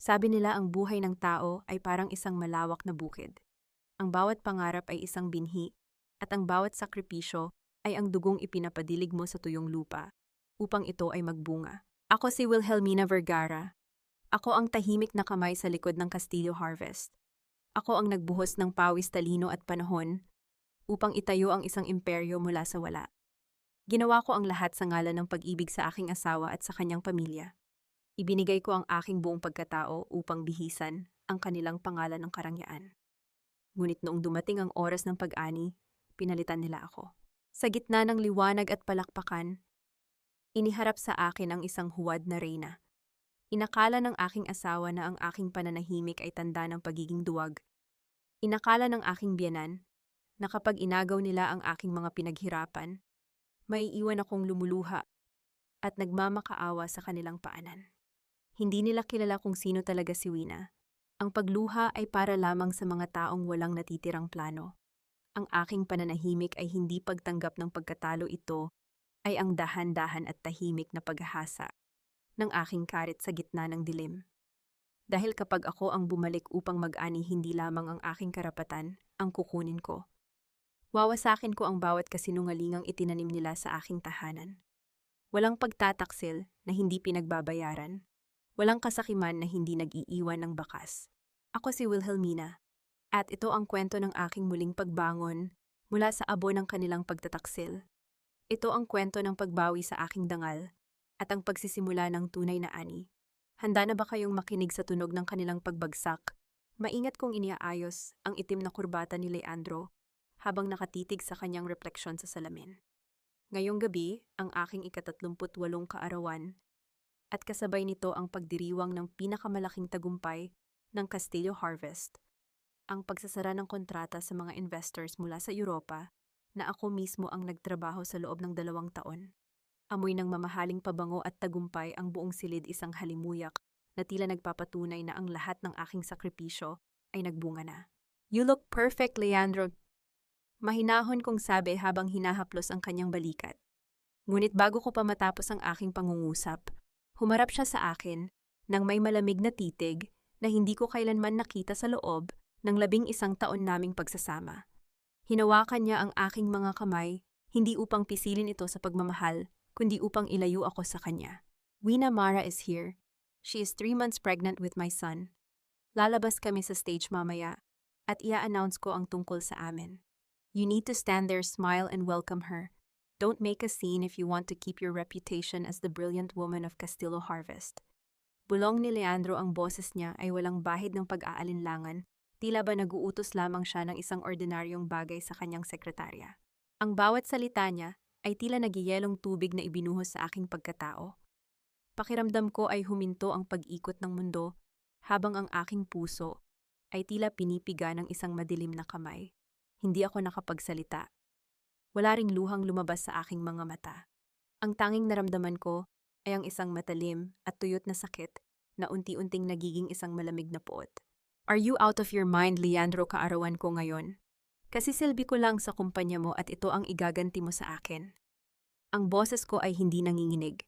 Sabi nila ang buhay ng tao ay parang isang malawak na bukid. Ang bawat pangarap ay isang binhi, at ang bawat sakripisyo ay ang dugong ipinapadilig mo sa tuyong lupa upang ito ay magbunga. Ako si Wilhelmina Vergara. Ako ang tahimik na kamay sa likod ng Castillo Harvest. Ako ang nagbuhos ng pawis, talino at panahon upang itayo ang isang imperyo mula sa wala. Ginawa ko ang lahat sa ngalan ng pag-ibig sa aking asawa at sa kanyang pamilya. Ibinigay ko ang aking buong pagkatao upang bihisan ang kanilang pangalan ng karangyaan. Ngunit noong dumating ang oras ng pag-ani, pinalitan nila ako. Sa gitna ng liwanag at palakpakan, iniharap sa akin ang isang huwad na reyna. Inakala ng aking asawa na ang aking pananahimik ay tanda ng pagiging duwag. Inakala ng aking biyenan na kapag inagaw nila ang aking mga pinaghirapan, maiiwan akong lumuluha at nagmamakaawa sa kanilang paanan. Hindi nila kilala kung sino talaga si Wina. Ang pagluha ay para lamang sa mga taong walang natitirang plano. Ang aking pananahimik ay hindi pagtanggap ng pagkatalo, ito ay ang dahan-dahan at tahimik na paghahasa ng aking karit sa gitna ng dilim. Dahil kapag ako ang bumalik upang mag-ani, hindi lamang ang aking karapatan ang kukunin ko. Wawasakin ko ang bawat kasinungalingang itinanim nila sa aking tahanan. Walang pagtataksil na hindi pinagbabayaran. Walang kasakiman na hindi nag-iiwan ng bakas. Ako si Wilhelmina, at ito ang kwento ng aking muling pagbangon mula sa abo ng kanilang pagtataksil. Ito ang kwento ng pagbawi sa aking dangal at ang pagsisimula ng tunay na ani. Handa na ba kayong makinig sa tunog ng kanilang pagbagsak? Maingat kong iniaayos ang itim na kurbata ni Leandro habang nakatitig sa kanyang refleksyon sa salamin. Ngayong gabi, ang aking 38 kaarawan, at kasabay nito ang pagdiriwang ng pinakamalaking tagumpay ng Castillo Harvest, ang pagsasara ng kontrata sa mga investors mula sa Europa na ako mismo ang nagtrabaho sa loob ng 2 taon. Amoy ng mamahaling pabango at tagumpay ang buong silid, isang halimuyak na tila nagpapatunay na ang lahat ng aking sakripisyo ay nagbunga na. "You look perfect, Leandro," mahinahon kong sabi habang hinahaplos ang kanyang balikat. Ngunit bago ko pa matapos ang aking pangungusap, humarap siya sa akin nang may malamig na titig na hindi ko kailanman nakita sa loob ng 11 taon naming pagsasama. Hinawakan niya ang aking mga kamay, hindi upang pisilin ito sa pagmamahal, kundi upang ilayo ako sa kanya. "Wina Mara is here. She is 3 months pregnant with my son. Lalabas kami sa stage mamaya at ia-announce ko ang tungkol sa amin. You need to stand there, smile and welcome her. Don't make a scene if you want to keep your reputation as the brilliant woman of Castillo Harvest." Bulong ni Leandro, ang boses niya ay walang bahid ng pag-aalinlangan, tila ba naguutos lamang siya ng isang ordinaryong bagay sa kanyang sekretarya. Ang bawat salita niya ay tila nagyayelong tubig na ibinuhos sa aking pagkatao. Pakiramdam ko ay huminto ang pag-ikot ng mundo habang ang aking puso ay tila pinipiga ng isang madilim na kamay. Hindi ako nakapagsalita. Wala ring luhang lumabas sa aking mga mata. Ang tanging naramdaman ko ay ang isang matalim at tuyot na sakit na unti-unting nagiging isang malamig na puot. "Are you out of your mind, Leandro?" kaarawan ko ngayon. "Kasi silbi ko lang sa kumpanya mo at ito ang igaganti mo sa akin." Ang boses ko ay hindi nanginginig.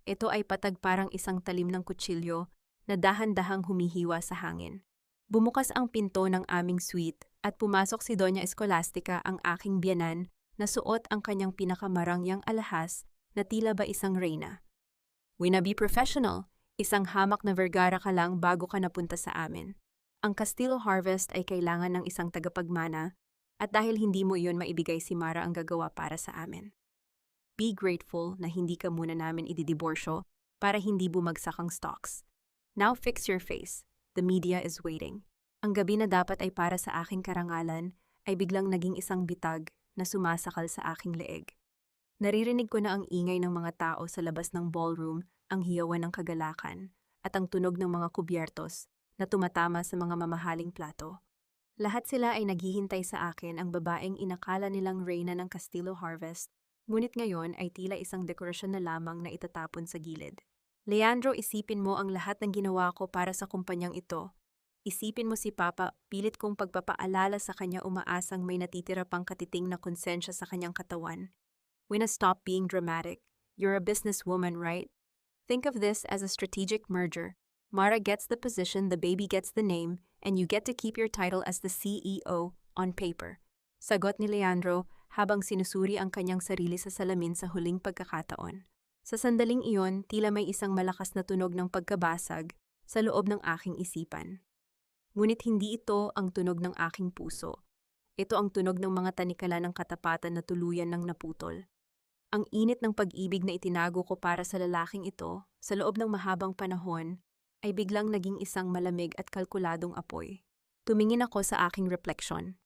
Ito ay patag parang isang talim ng kutsilyo na dahan-dahang humihiwa sa hangin. Bumukas ang pinto ng aming suite at pumasok si Doña Escolastica, ang aking biyenan, na suot ang kanyang pinakamarangyang alahas na tila ba isang reyna. "Wina, be professional. Isang hamak na Vergara ka lang bago ka napunta sa amin. Ang Castillo Harvest ay kailangan ng isang tagapagmana at dahil hindi mo iyon maibigay, si Mara ang gagawa para sa amin. Be grateful na hindi ka muna namin ididiborsyo para hindi bumagsak ang stocks. Now fix your face. The media is waiting." Ang gabi na dapat ay para sa aking karangalan ay biglang naging isang bitag na sumasakal sa aking leeg. Naririnig ko na ang ingay ng mga tao sa labas ng ballroom, ang hiyawan ng kagalakan, at ang tunog ng mga kubyertos na tumatama sa mga mamahaling plato. Lahat sila ay naghihintay sa akin, ang babaeng inakala nilang reyna ng Castillo Harvest, ngunit ngayon ay tila isang dekorasyon na lamang na itatapon sa gilid. "Leandro, isipin mo ang lahat ng ginawa ko para sa kumpanyang ito. Isipin mo si Papa, pilit kong pagpapaalala sa kanya, umaasang may natitira pang katiting na konsensya sa kanyang katawan. Wina, stop being dramatic. You're a businesswoman, right? Think of this as a strategic merger. Mara gets the position, the baby gets the name, and you get to keep your title as the CEO on paper. Sagot ni Leandro habang sinusuri ang kanyang sarili sa salamin sa huling pagkakataon. Sa sandaling iyon, tila may isang malakas na tunog ng pagkabasag sa loob ng aking isipan. Ngunit hindi ito ang tunog ng aking puso. Ito ang tunog ng mga tanikala ng katapatan na tuluyan ng naputol. Ang init ng pag-ibig na itinago ko para sa lalaking ito sa loob ng mahabang panahon ay biglang naging isang malamig at kalkuladong apoy. Tumingin ako sa aking refleksyon.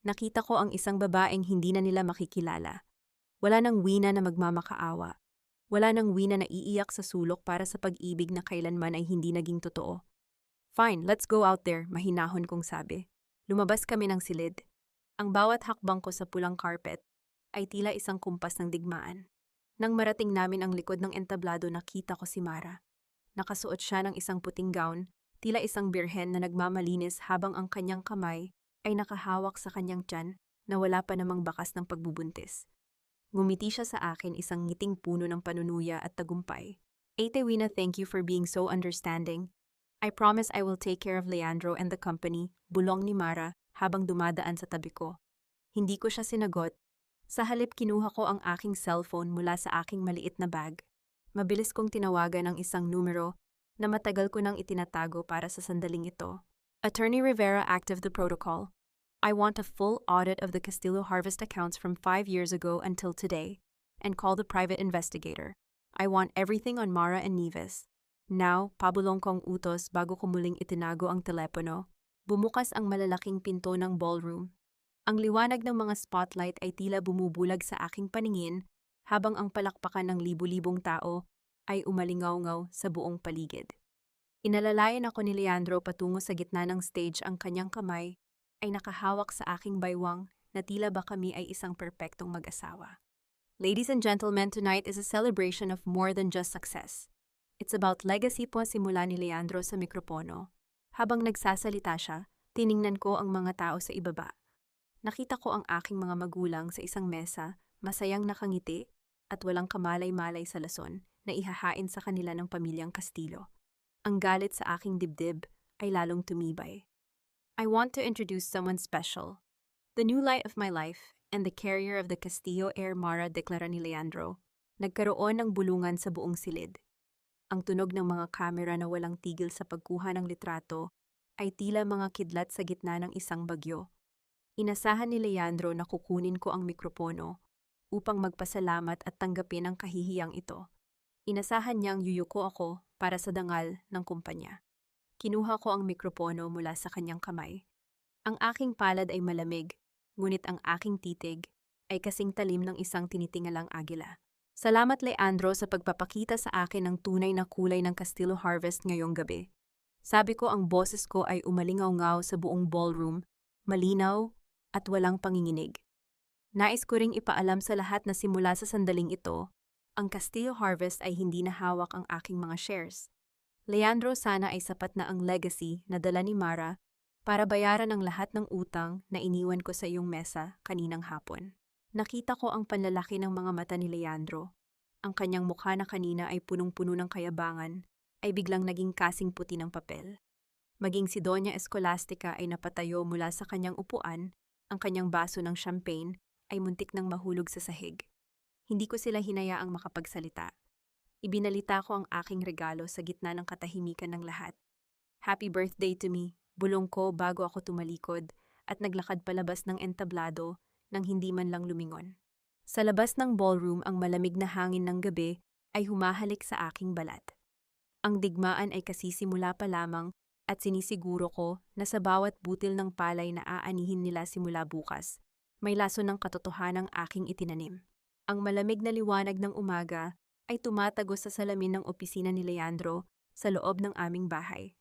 Nakita ko ang isang babaeng hindi na nila makikilala. Wala nang wina na magmamakaawa. Wala nang wina na iiyak sa sulok para sa pag-ibig na kailanman ay hindi naging totoo. Fine, let's go out there, mahinahon kong sabi. Lumabas kami ng silid. Ang bawat hakbang ko sa pulang carpet ay tila isang kumpas ng digmaan. Nang marating namin ang likod ng entablado, nakita ko si Mara. Nakasuot siya ng isang puting gown, tila isang birhen na nagmamalinis habang ang kanyang kamay ay nakahawak sa kanyang tiyan na wala pa namang bakas ng pagbubuntis. Ngumiti siya sa akin, isang ngiting puno ng panunuya at tagumpay. Ate Wina, thank you for being so understanding. I promise I will take care of Leandro and the company, bulong ni Mara habang dumadaan sa tabi ko. Hindi ko siya sinagot. Sa halip, kinuha ko ang aking cellphone mula sa aking maliit na bag. Mabilis kong tinawagan ang isang numero na matagal ko nang itinatago para sa sandaling ito. Attorney Rivera, active the protocol. I want a full audit of the Castillo Harvest accounts from 5 years ago until today, and call the private investigator. I want everything on Mara and Nieves. Now, pabulong kong utos bago ko muling itinago ang telepono. Bumukas ang malalaking pinto ng ballroom. Ang liwanag ng mga spotlight ay tila bumubulag sa aking paningin habang ang palakpakan ng libu-libong tao ay umalingaw-ngaw sa buong paligid. Inalalayan ako ni Leandro patungo sa gitna ng stage, ang kanyang kamay ay nakahawak sa aking baywang na tila ba kami ay isang perpektong mag-asawa. Ladies and gentlemen, tonight is a celebration of more than just success. It's about legacy po, simula ni Leandro sa mikropono. Habang nagsasalita siya, tiningnan ko ang mga tao sa ibaba. Nakita ko ang aking mga magulang sa isang mesa, masayang nakangiti, at walang kamalay-malay sa lason na ihahain sa kanila ng pamilyang Castillo. Ang galit sa aking dibdib ay lalong tumibay. I want to introduce someone special. The new light of my life and the carrier of the Castillo heir, Mara, deklara ni Leandro. Nagkaroon ng bulungan sa buong silid. Ang tunog ng mga kamera na walang tigil sa pagkuha ng litrato ay tila mga kidlat sa gitna ng isang bagyo. Inasahan ni Leandro na kukunin ko ang mikropono upang magpasalamat at tanggapin ang kahihiyang ito. Inasahan niyang yuyuko ako para sa dangal ng kumpanya. Kinuha ko ang mikropono mula sa kanyang kamay. Ang aking palad ay malamig, ngunit ang aking titig ay kasing talim ng isang tinitingalang agila. Salamat, Leandro, sa pagpapakita sa akin ng tunay na kulay ng Castillo Harvest ngayong gabi. Sabi ko, ang boses ko ay umalingaw-ngaw sa buong ballroom, malinaw at walang panginginig. Nais ko ring ipaalam sa lahat na simula sa sandaling ito, ang Castillo Harvest ay hindi na hawak ang aking mga shares. Leandro, sana ay sapat na ang legacy na dala ni Mara para bayaran ang lahat ng utang na iniwan ko sa iyong mesa kaninang hapon. Nakita ko ang panlalaki ng mga mata ni Leandro. Ang kanyang mukha na kanina ay punong-puno ng kayabangan ay biglang naging kasing puti ng papel. Maging si Doña Escolastica ay napatayo mula sa kanyang upuan, ang kanyang baso ng champagne ay muntik nang mahulog sa sahig. Hindi ko sila hinayaang makapagsalita. Ibinalita ko ang aking regalo sa gitna ng katahimikan ng lahat. Happy birthday to me, bulong ko bago ako tumalikod at naglakad palabas ng entablado nang hindi man lang lumingon. Sa labas ng ballroom, ang malamig na hangin ng gabi ay humahalik sa aking balat. Ang digmaan ay kasisimula pa lamang at sinisiguro ko na sa bawat butil ng palay na aanihin nila simula bukas, may laso ng katotohanang aking itinanim. Ang malamig na liwanag ng umaga ay tumatagos sa salamin ng opisina ni Leandro sa loob ng aming bahay.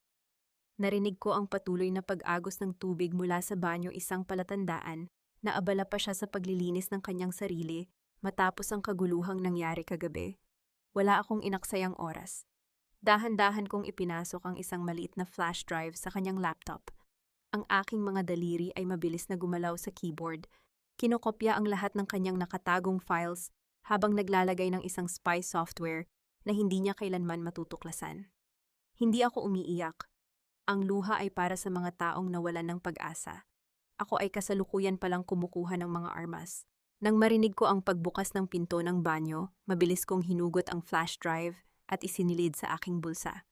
Narinig ko ang patuloy na pag-agos ng tubig mula sa banyo, isang palatandaan na abala pa siya sa paglilinis ng kanyang sarili matapos ang kaguluhang nangyari kagabi. Wala akong inaksayang oras. Dahan-dahan kong ipinasok ang isang maliit na flash drive sa kanyang laptop. Ang aking mga daliri ay mabilis na gumalaw sa keyboard. Kinokopya ang lahat ng kanyang nakatagong files habang naglalagay ng isang spy software na hindi niya kailanman matutuklasan. Hindi ako umiiyak. Ang luha ay para sa mga taong nawalan ng pag-asa. Ako ay kasalukuyan palang kumukuha ng mga armas. Nang marinig ko ang pagbukas ng pinto ng banyo, mabilis kong hinugot ang flash drive at isinilid sa aking bulsa.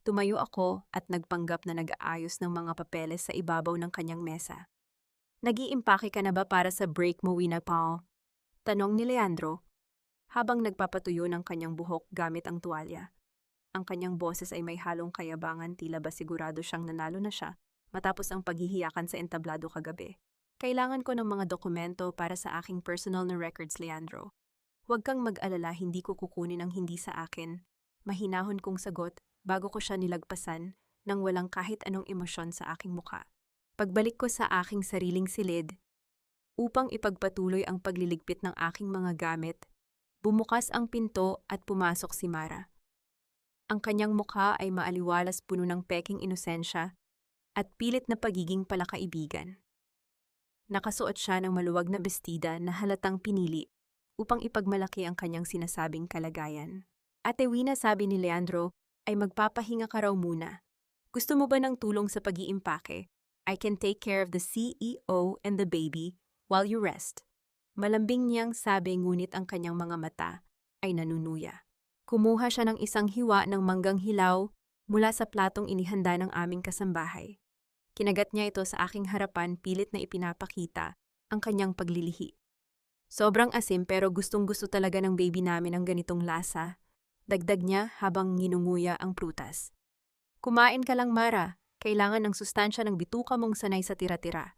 Tumayo ako at nagpanggap na nag-aayos ng mga papeles sa ibabaw ng kanyang mesa. Nag-iimpake ka na ba para sa break mo, Winapao? Tanong ni Leandro, habang nagpapatuyo ng kanyang buhok gamit ang tuwalya. Ang kanyang boses ay may halong kayabangan, tila ba sigurado siyang nanalo na siya matapos ang paghihiyakan sa entablado kagabi. Kailangan ko ng mga dokumento para sa aking personal na records, Leandro. Huwag kang mag-alala, hindi ko kukunin ang hindi sa akin. Mahinahon kong sagot bago ko siya nilagpasan nang walang kahit anong emosyon sa aking muka. Pagbalik ko sa aking sariling silid, upang ipagpatuloy ang pagliligpit ng aking mga gamit, bumukas ang pinto at pumasok si Mara. Ang kanyang mukha ay maaliwalas, puno ng peking inosensya at pilit na pagiging palakaibigan. Nakasuot siya ng maluwag na bestida na halatang pinili upang ipagmalaki ang kanyang sinasabing kalagayan. Ate Wina, sabi ni Leandro, ay magpapahinga ka raw muna. Gusto mo ba ng tulong sa pag-iimpake? I can take care of the CEO and the baby while you rest. Malambing niyang sabi, ngunit ang kanyang mga mata ay nanunuya. Kumuha siya ng isang hiwa ng manggang hilaw mula sa platong inihanda ng aming kasambahay. Kinagat niya ito sa aking harapan, pilit na ipinapakita ang kanyang paglilihi. Sobrang asim, pero gustong-gusto talaga ng baby namin ang ganitong lasa. Dagdag niya habang nginunguya ang prutas. Kumain ka lang, Mara. Kailangan ng sustansya ng bituka mong sanay sa tira-tira.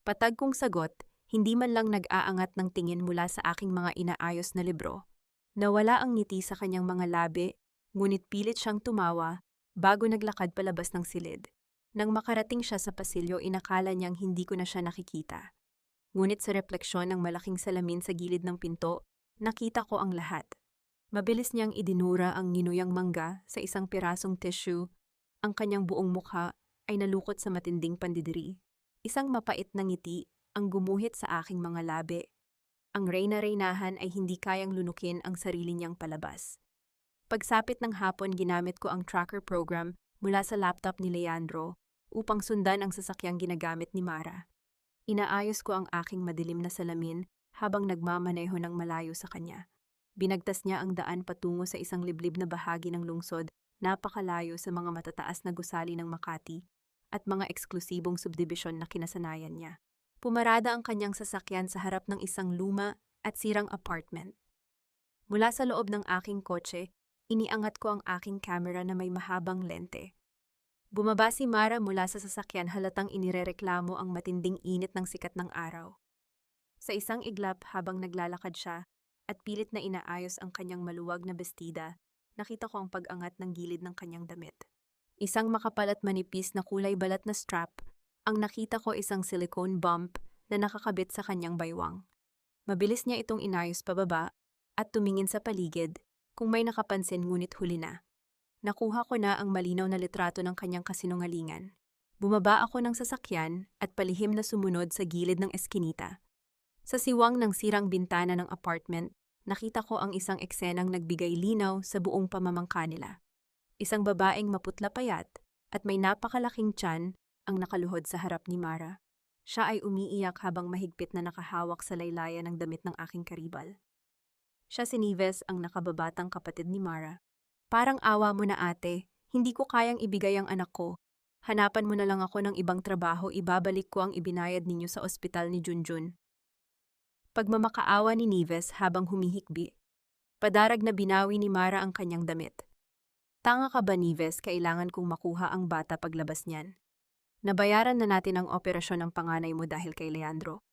Patag kong sagot, hindi man lang nag-aangat ng tingin mula sa aking mga inaayos na libro. Nawala ang ngiti sa kanyang mga labi, ngunit pilit siyang tumawa bago naglakad palabas ng silid. Nang makarating siya sa pasilyo, inakala niyang hindi ko na siya nakikita. Ngunit sa refleksyon ng malaking salamin sa gilid ng pinto, nakita ko ang lahat. Mabilis niyang idinura ang nginuyang mangga sa isang pirasong tissue. Ang kanyang buong mukha ay nalukot sa matinding pandidiri. Isang mapait na ngiti ang gumuhit sa aking mga labi. Ang reyna-reynahan ay hindi kayang lunukin ang sarili niyang palabas. Pagsapit ng hapon, ginamit ko ang tracker program mula sa laptop ni Leandro upang sundan ang sasakyang ginagamit ni Mara. Inaayos ko ang aking madilim na salamin habang nagmamaneho ng malayo sa kanya. Binagtas niya ang daan patungo sa isang liblib na bahagi ng lungsod, napakalayo sa mga matataas na gusali ng Makati at mga eksklusibong subdibisyon na kinasanayan niya. Pumarada ang kanyang sasakyan sa harap ng isang luma at sirang apartment. Mula sa loob ng aking kotse, iniangat ko ang aking camera na may mahabang lente. Bumaba si Mara mula sa sasakyan, halatang inirereklamo ang matinding init ng sikat ng araw. Sa isang iglap habang naglalakad siya at pilit na inaayos ang kanyang maluwag na bestida, nakita ko ang pag-angat ng gilid ng kanyang damit. Isang makapal at manipis na kulay balat na strap. Ang nakita ko, isang silicone bump na nakakabit sa kanyang baywang. Mabilis niya itong inayos pababa at tumingin sa paligid kung may nakapansin, ngunit huli na. Nakuha ko na ang malinaw na litrato ng kanyang kasinungalingan. Bumaba ako ng sasakyan at palihim na sumunod sa gilid ng eskinita. Sa siwang ng sirang bintana ng apartment, nakita ko ang isang eksenang nagbigay linaw sa buong pamamangka nila. Isang babaeng maputla payat at may napakalaking tiyan ang nakaluhod sa harap ni Mara. Siya ay umiiyak habang mahigpit na nakahawak sa laylayan ng damit ng aking karibal. Siya si Nieves, ang nakababatang kapatid ni Mara. Parang awa mo na, ate, hindi ko kayang ibigay ang anak ko. Hanapan mo na lang ako ng ibang trabaho, ibabalik ko ang ibinayad ninyo sa ospital ni Junjun. Pagmamakaawa ni Nieves habang humihikbi. Padarag na binawi ni Mara ang kanyang damit. Tanga ka ba, Nieves? Kailangan kong makuha ang bata paglabas niyan. Nabayaran na natin ang operasyon ng panganay mo dahil kay Leandro.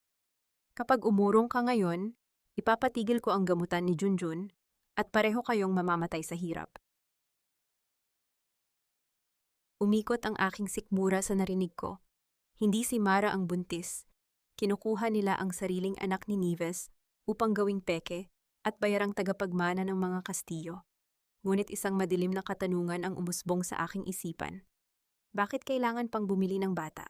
Kapag umurong ka ngayon, ipapatigil ko ang gamutan ni Junjun at pareho kayong mamamatay sa hirap. Umikot ang aking sikmura sa narinig ko. Hindi si Mara ang buntis. Kinukuha nila ang sariling anak ni Nieves upang gawing peke at bayarang tagapagmana ng mga Kastilyo. Ngunit isang madilim na katanungan ang umusbong sa aking isipan. Bakit kailangan pang bumili ng bata?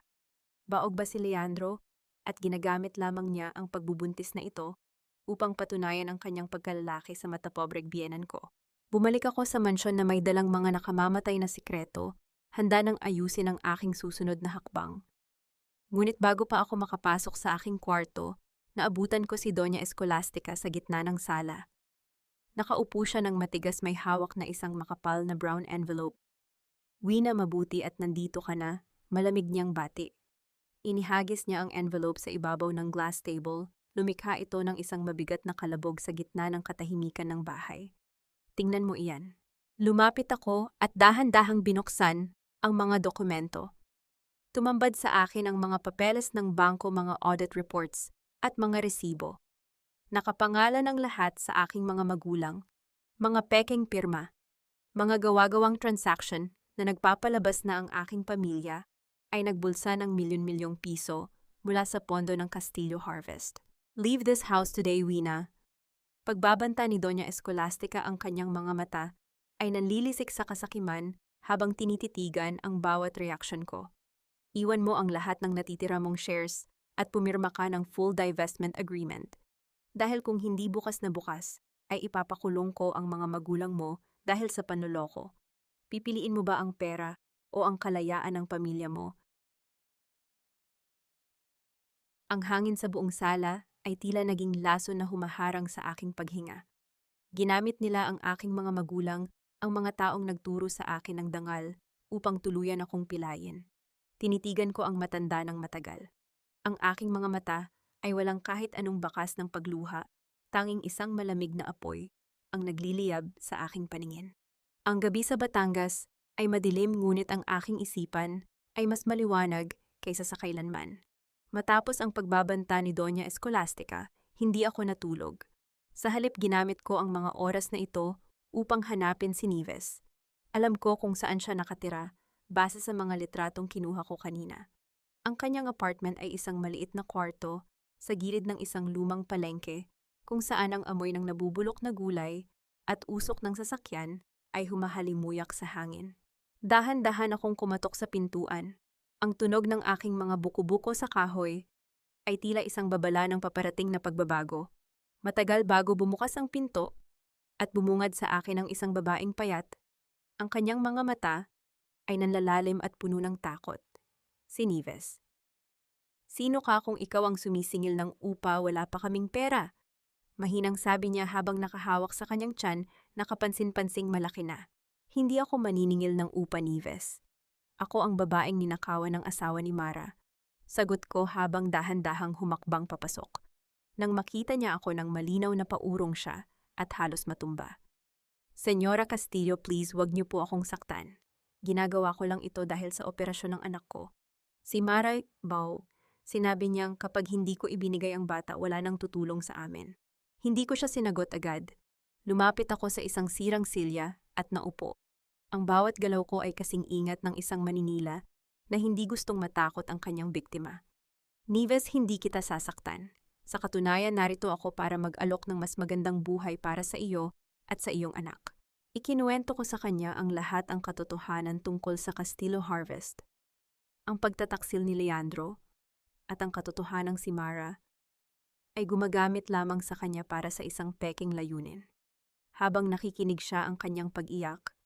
Baog ba si Leandro at ginagamit lamang niya ang pagbubuntis na ito upang patunayan ang kanyang pagkalalaki sa matapobreng biyenan ko? Bumalik ako sa mansyon na may dalang mga nakamamatay na sikreto, handa nang ayusin ang aking susunod na hakbang. Ngunit bago pa ako makapasok sa aking kwarto, naabutan ko si Doña Escolastica sa gitna ng sala. Nakaupo siya ng matigas, may hawak na isang makapal na brown envelope. "Wina, mabuti at nandito ka na," malamig niyang bati. Inihagis niya ang envelope sa ibabaw ng glass table. Lumikha ito ng isang mabigat na kalabog sa gitna ng katahimikan ng bahay. "Tingnan mo iyan." Lumapit ako at dahan-dahang binuksan ang mga dokumento. Tumambad sa akin ang mga papeles ng bangko, mga audit reports, at mga resibo. Nakapangalan ang lahat sa aking mga magulang, mga pekeng pirma, mga gawa-gawang transaction na nagpapalabas na ang aking pamilya ay nagbulsa ng milyon-milyong piso mula sa pondo ng Castillo Harvest. "Leave this house today, Wina." Pagbabanta ni Doña Escolastica ang kanyang mga mata ay nanlilisik sa kasakiman habang tinititigan ang bawat reaksyon ko. "Iwan mo ang lahat ng natitira mong shares at pumirma ka ng full divestment agreement. Dahil kung hindi bukas na bukas, ay ipapakulong ko ang mga magulang mo dahil sa panloloko. Pipiliin mo ba ang pera o ang kalayaan ng pamilya mo?" Ang hangin sa buong sala ay tila naging laso na humaharang sa aking paghinga. Ginamit nila ang aking mga magulang, ang mga taong nagturo sa akin ng dangal, upang tuluyan akong pilayin. Tinitigan ko ang matanda ng matagal. Ang aking mga mata ay walang kahit anong bakas ng pagluha, tanging isang malamig na apoy ang nagliliyab sa aking paningin. Ang gabi sa Batangas ay madilim, ngunit ang aking isipan ay mas maliwanag kaysa sa kailanman. Matapos ang pagbabanta ni Doña Escolastica, hindi ako natulog. Sa halip, ginamit ko ang mga oras na ito upang hanapin si Nieves. Alam ko kung saan siya nakatira, base sa mga litratong kinuha ko kanina. Ang kanyang apartment ay isang maliit na kwarto sa gilid ng isang lumang palengke, kung saan ang amoy ng nabubulok na gulay at usok ng sasakyan ay humahalimuyak sa hangin. Dahan-dahan akong kumatok sa pintuan. Ang tunog ng aking mga buko-buko sa kahoy ay tila isang babala ng paparating na pagbabago. Matagal bago bumukas ang pinto at bumungad sa akin ang isang babaeng payat. Ang kanyang mga mata ay nanlalalim at puno ng takot. Si Nieves. "Sino ka kung ikaw ang sumisingil ng upa? Wala pa kaming pera." Mahinang sabi niya habang nakahawak sa kanyang tiyan na kapansin-pansing malaki na. "Hindi ako maniningil ng upa, Nieves. Ako ang babaeng ninakawan ng asawa ni Mara." Sagot ko habang dahan-dahang humakbang papasok. Nang makita niya ako, ng malinaw na paurong siya at halos matumba. "Senyora Castillo, please, wag niyo po akong saktan. Ginagawa ko lang ito dahil sa operasyon ng anak ko." Si Mara, sinabi niyang kapag hindi ko ibinigay ang bata, wala nang tutulong sa amin. Hindi ko siya sinagot agad. Lumapit ako sa isang sirang silya at naupo. Ang bawat galaw ko ay kasing ingat ng isang maninila na hindi gustong matakot ang kanyang biktima. "Nieves, hindi kita sasaktan. Sa katunayan, narito ako para mag-alok ng mas magandang buhay para sa iyo at sa iyong anak." Ikinuwento ko sa kanya ang lahat, ang katotohanan tungkol sa Castillo Harvest, ang pagtataksil ni Leandro, at ang katotohanang si Mara ay gumagamit lamang sa kanya para sa isang peking layunin. Habang nakikinig siya, ang kanyang pag-iyak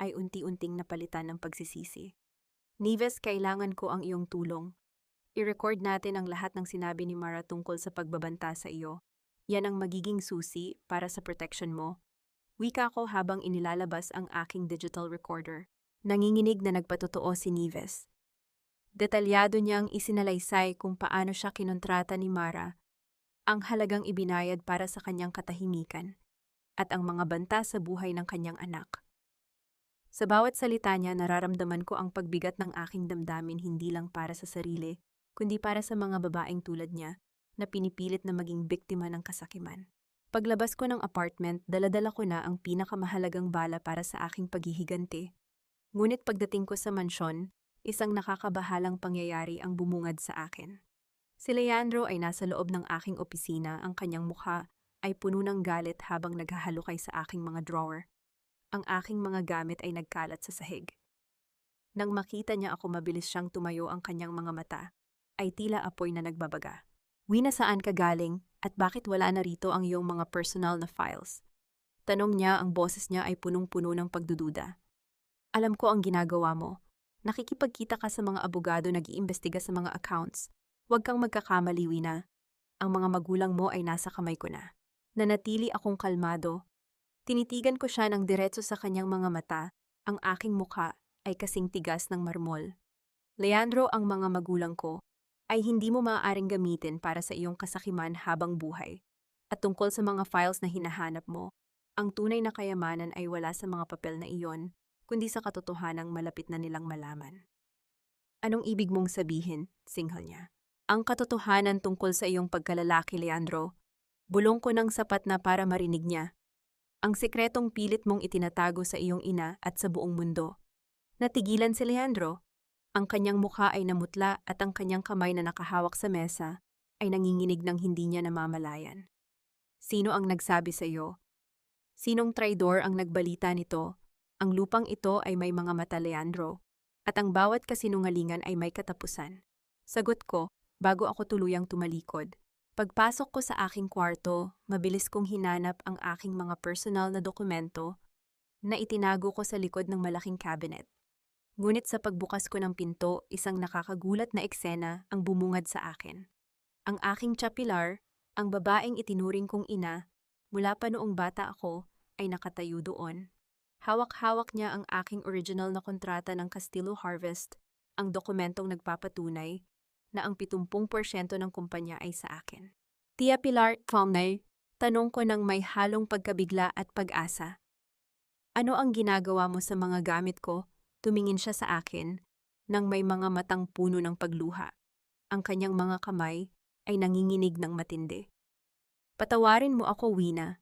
ay unti-unting napalitan ng pagsisisi. "Nieves, kailangan ko ang iyong tulong. I-record natin ang lahat ng sinabi ni Mara tungkol sa pagbabanta sa iyo. Yan ang magiging susi para sa protection mo." Wika ko habang inilalabas ang aking digital recorder. Nanginginig na nagpatotoo si Nieves. Detalyado niyang isinalaysay kung paano siya kinontrata ni Mara, ang halagang ibinayad para sa kanyang katahimikan, at ang mga banta sa buhay ng kanyang anak. Sa bawat salita niya, nararamdaman ko ang pagbigat ng aking damdamin, hindi lang para sa sarili, kundi para sa mga babaeng tulad niya na pinipilit na maging biktima ng kasakiman. Paglabas ko ng apartment, dala-dala ko na ang pinakamahalagang bala para sa aking paghihiganti. Ngunit pagdating ko sa mansyon, isang nakakabahalang pangyayari ang bumungad sa akin. Si Leandro ay nasa loob ng aking opisina, ang kanyang mukha ay puno ng galit habang naghahalukay sa aking mga drawer. Ang aking mga gamit ay nagkalat sa sahig. Nang makita niya ako, mabilis siyang tumayo, ang kanyang mga mata ay tila apoy na nagbabaga. "Wina, saan ka galing at bakit wala na rito ang iyong mga personal na files?" Tanong niya, ang boses niya ay punong-puno ng pagdududa. Alam ko ang ginagawa mo. Nakikipagkita ka sa mga abogado nag-iimbestiga sa mga accounts. Huwag kang magkakamali, Wina. Ang mga magulang mo ay nasa kamay ko na. Nanatili akong kalmado. Tinitigan ko siya ng diretso sa kanyang mga mata. Ang aking mukha ay kasing tigas ng marmol. Leandro, ang mga magulang ko ay hindi mo maaaring gamitin para sa iyong kasakiman habang buhay. At tungkol sa mga files na hinahanap mo, ang tunay na kayamanan ay wala sa mga papel na iyon, kundi sa katotohanang malapit na nilang malaman. Anong ibig mong sabihin? Singhal niya. Ang katotohanan tungkol sa iyong pagkalalaki, Leandro. Bulong ko ng sapat na para marinig niya. Ang sikretong pilit mong itinatago sa iyong ina at sa buong mundo. Natigilan si Leandro. Ang kanyang mukha ay namutla at ang kanyang kamay na nakahawak sa mesa ay nanginginig ng hindi niya namamalayan. Sino ang nagsabi sa iyo? Sinong traidor ang nagbalita nito? Ang lupang ito ay may mga mata, Leandro, at ang bawat kasinungalingan ay may katapusan. Sagot ko, bago ako tuluyang tumalikod. Pagpasok ko sa aking kwarto, mabilis kong hinanap ang aking mga personal na dokumento na itinago ko sa likod ng malaking cabinet. Ngunit sa pagbukas ko ng pinto, isang nakakagulat na eksena ang bumungad sa akin. Ang aking tiya Pilar, ang babaeng itinuring kong ina, mula pa noong bata ako, ay nakatayo doon. Hawak-hawak niya ang aking original na kontrata ng Castillo Harvest, ang dokumentong nagpapatunay na ang 70% ng kumpanya ay sa akin. Tia Pilar, Tomnay, tanong ko ng may halong pagkabigla at pag-asa. Ano ang ginagawa mo sa mga gamit ko? Tumingin siya sa akin nang may mga matang puno ng pagluha. Ang kanyang mga kamay ay nanginginig ng matindi. Patawarin mo ako, Wina.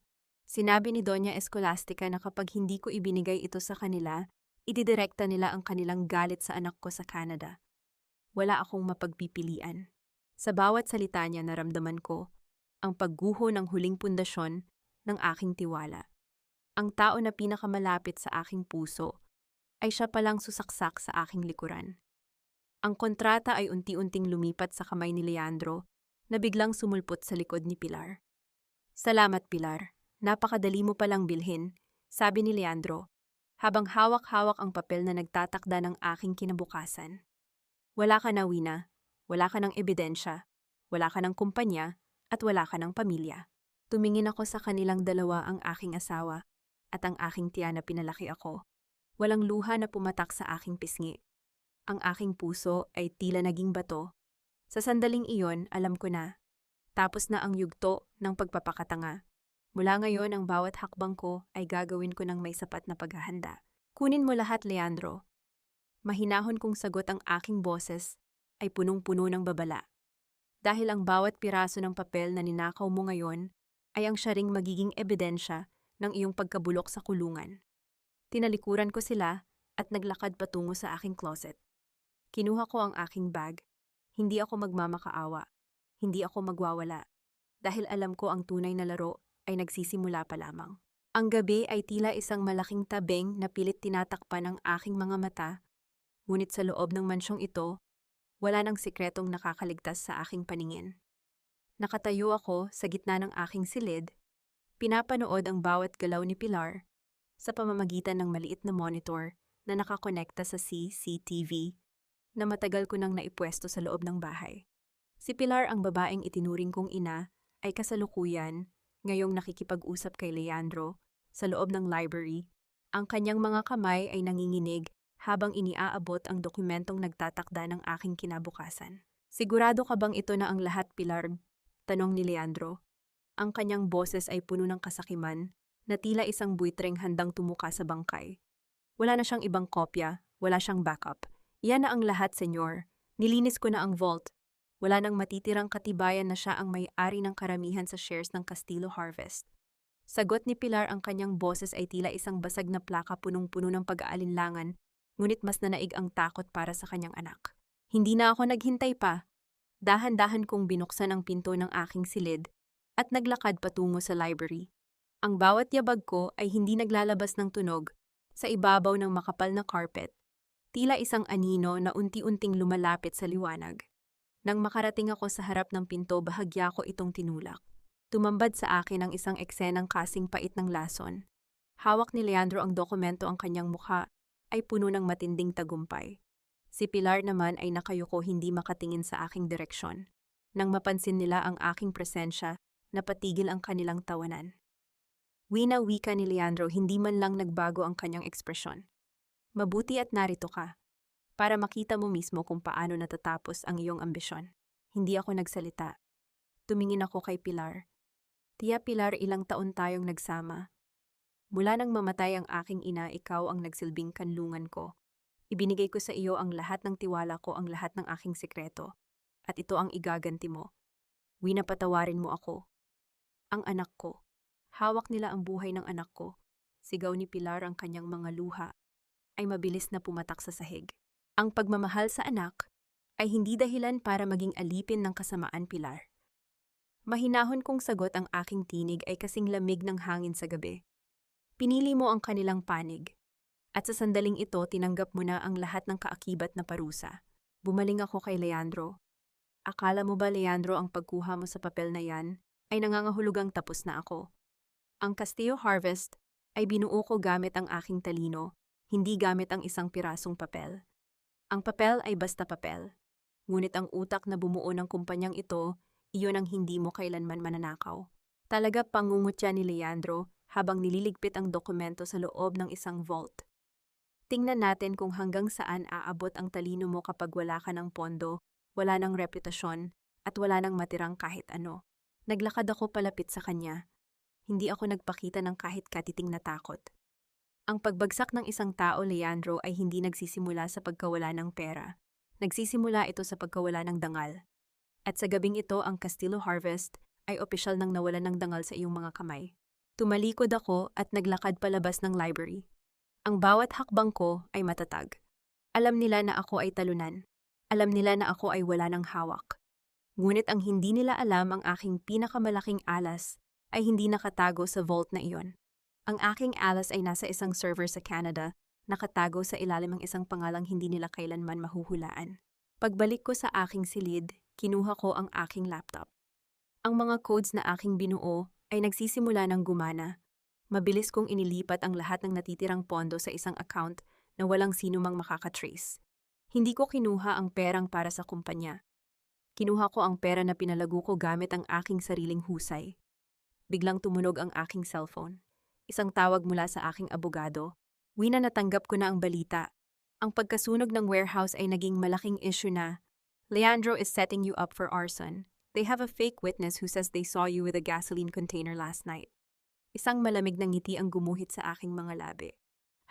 Sinabi ni Doña Escolastica na kapag hindi ko ibinigay ito sa kanila, ididirekta nila ang kanilang galit sa anak ko sa Canada. Wala akong mapagpipilian. Sa bawat salita niya naramdaman ko ang pagguho ng huling pundasyon ng aking tiwala. Ang tao na pinakamalapit sa aking puso ay siya palang susaksak sa aking likuran. Ang kontrata ay unti-unting lumipat sa kamay ni Leandro na biglang sumulpot sa likod ni Pilar. Salamat, Pilar. Napakadali mo palang bilhin, sabi ni Leandro, habang hawak-hawak ang papel na nagtatakda ng aking kinabukasan. Wala ka na, Wina. Wala ka ng ebidensya. Wala ka ng kumpanya at wala ka ng pamilya. Tumingin ako sa kanilang dalawa, ang aking asawa at ang aking tiya na pinalaki ako. Walang luha na pumatak sa aking pisngi. Ang aking puso ay tila naging bato. Sa sandaling iyon, alam ko na. Tapos na ang yugto ng pagpapakatanga. Mula ngayon, ang bawat hakbang ko ay gagawin ko ng may sapat na paghahanda. Kunin mo lahat, Leandro. Mahinahon kong sagot ang aking boses ay punong-puno ng babala. Dahil ang bawat piraso ng papel na ninakaw mo ngayon ay ang siya ring magiging ebidensya ng iyong pagkabulok sa kulungan. Tinalikuran ko sila at naglakad patungo sa aking closet. Kinuha ko ang aking bag. Hindi ako magmamakaawa. Hindi ako magwawala. Dahil alam ko ang tunay na laro ay nagsisimula pa lamang. Ang gabi ay tila isang malaking tabeng na pilit tinatakpan ng aking mga mata. Ngunit sa loob ng mansyong ito, wala nang sikretong nakakaligtas sa aking paningin. Nakatayo ako sa gitna ng aking silid, pinapanood ang bawat galaw ni Pilar sa pamamagitan ng maliit na monitor na nakakonekta sa CCTV na matagal ko nang naipwesto sa loob ng bahay. Si Pilar, ang babaeng itinuring kong ina, ay kasalukuyan ngayong nakikipag-usap kay Leandro sa loob ng library. Ang kanyang mga kamay ay nanginginig habang iniaabot ang dokumentong nagtatakda ng aking kinabukasan. Sigurado ka bang ito na ang lahat, Pilar? Tanong ni Leandro. Ang kanyang boses ay puno ng kasakiman na tila isang buitreng handang tumuka sa bangkay. Wala na siyang ibang kopya, wala siyang backup. Iyan na ang lahat, senyor. Nilinis ko na ang vault. Wala nang matitirang katibayan na siya ang may-ari ng karamihan sa shares ng Castillo Harvest. Sagot ni Pilar, ang kanyang boses ay tila isang basag na plaka punong-puno ng pag-aalinlangan, ngunit mas nanaig ang takot para sa kanyang anak. Hindi na ako naghintay pa. Dahan-dahan kong binuksan ang pinto ng aking silid at naglakad patungo sa library. Ang bawat yabag ko ay hindi naglalabas ng tunog sa ibabaw ng makapal na carpet, tila isang anino na unti-unting lumalapit sa liwanag. Nang makarating ako sa harap ng pinto, bahagya ko itong tinulak. Tumambad sa akin ang isang eksenang kasing pait ng lason. Hawak ni Leandro ang dokumento, ang kanyang mukha ay puno ng matinding tagumpay. Si Pilar naman ay nakayuko, hindi makatingin sa aking direksyon. Nang mapansin nila ang aking presensya, napatigil ang kanilang tawanan. Wika ni Leandro, hindi man lang nagbago ang kanyang ekspresyon. Mabuti at narito ka, para makita mo mismo kung paano natatapos ang iyong ambisyon. Hindi ako nagsalita. Tumingin ako kay Pilar. Tiya Pilar, ilang taon tayong nagsama. Mula nang mamatay ang aking ina, ikaw ang nagsilbing kanlungan ko. Ibinigay ko sa iyo ang lahat ng tiwala ko, ang lahat ng aking sikreto. At ito ang igaganti mo. Patawarin mo ako. Ang anak ko. Hawak nila ang buhay ng anak ko. Sigaw ni Pilar, ang kanyang mga luha ay mabilis na pumatak sa sahig. Ang pagmamahal sa anak ay hindi dahilan para maging alipin ng kasamaan, Pilar. Mahinahon kong sagot, ang aking tinig ay kasing lamig ng hangin sa gabi. Pinili mo ang kanilang panig. At sa sandaling ito, tinanggap mo na ang lahat ng kaakibat na parusa. Bumaling ako kay Leandro. Akala mo ba, Leandro, ang pagkuha mo sa papel na yan ay nangangahulugang tapos na ako? Ang Castillo Harvest ay binuo ko gamit ang aking talino, hindi gamit ang isang pirasong papel. Ang papel ay basta papel. Ngunit ang utak na bumuo ng kumpanyang ito, iyon ang hindi mo kailanman mananakaw. Talaga pangungutya ni Leandro habang nililigpit ang dokumento sa loob ng isang vault. Tingnan natin kung hanggang saan aabot ang talino mo kapag wala ka ng pondo, wala ng reputasyon, at wala ng matirang kahit ano. Naglakad ako palapit sa kanya. Hindi ako nagpakita ng kahit katiting na takot. Ang pagbagsak ng isang tao, Leandro, ay hindi nagsisimula sa pagkawala ng pera. Nagsisimula ito sa pagkawala ng dangal. At sa gabing ito, ang Castillo Harvest ay opisyal nang nawalan ng dangal sa iyong mga kamay. Tumalikod ako at naglakad palabas ng library. Ang bawat hakbang ko ay matatag. Alam nila na ako ay talunan. Alam nila na ako ay wala ng hawak. Ngunit ang hindi nila alam, ang aking pinakamalaking alas ay hindi nakatago sa vault na iyon. Ang aking alas ay nasa isang server sa Canada, nakatago sa ilalim ng isang pangalang hindi nila kailanman mahuhulaan. Pagbalik ko sa aking silid, kinuha ko ang aking laptop. Ang mga codes na aking binuo ay nagsisimula ng gumana. Mabilis kong inilipat ang lahat ng natitirang pondo sa isang account na walang sino mang makakatrace. Hindi ko kinuha ang perang para sa kumpanya. Kinuha ko ang pera na pinalago ko gamit ang aking sariling husay. Biglang tumunog ang aking cellphone. Isang tawag mula sa aking abogado. Natanggap ko na ang balita. Ang pagkasunog ng warehouse ay naging malaking issue na. Leandro is setting you up for arson. They have a fake witness who says they saw you with a gasoline container last night. Isang malamig na ngiti ang gumuhit sa aking mga labi.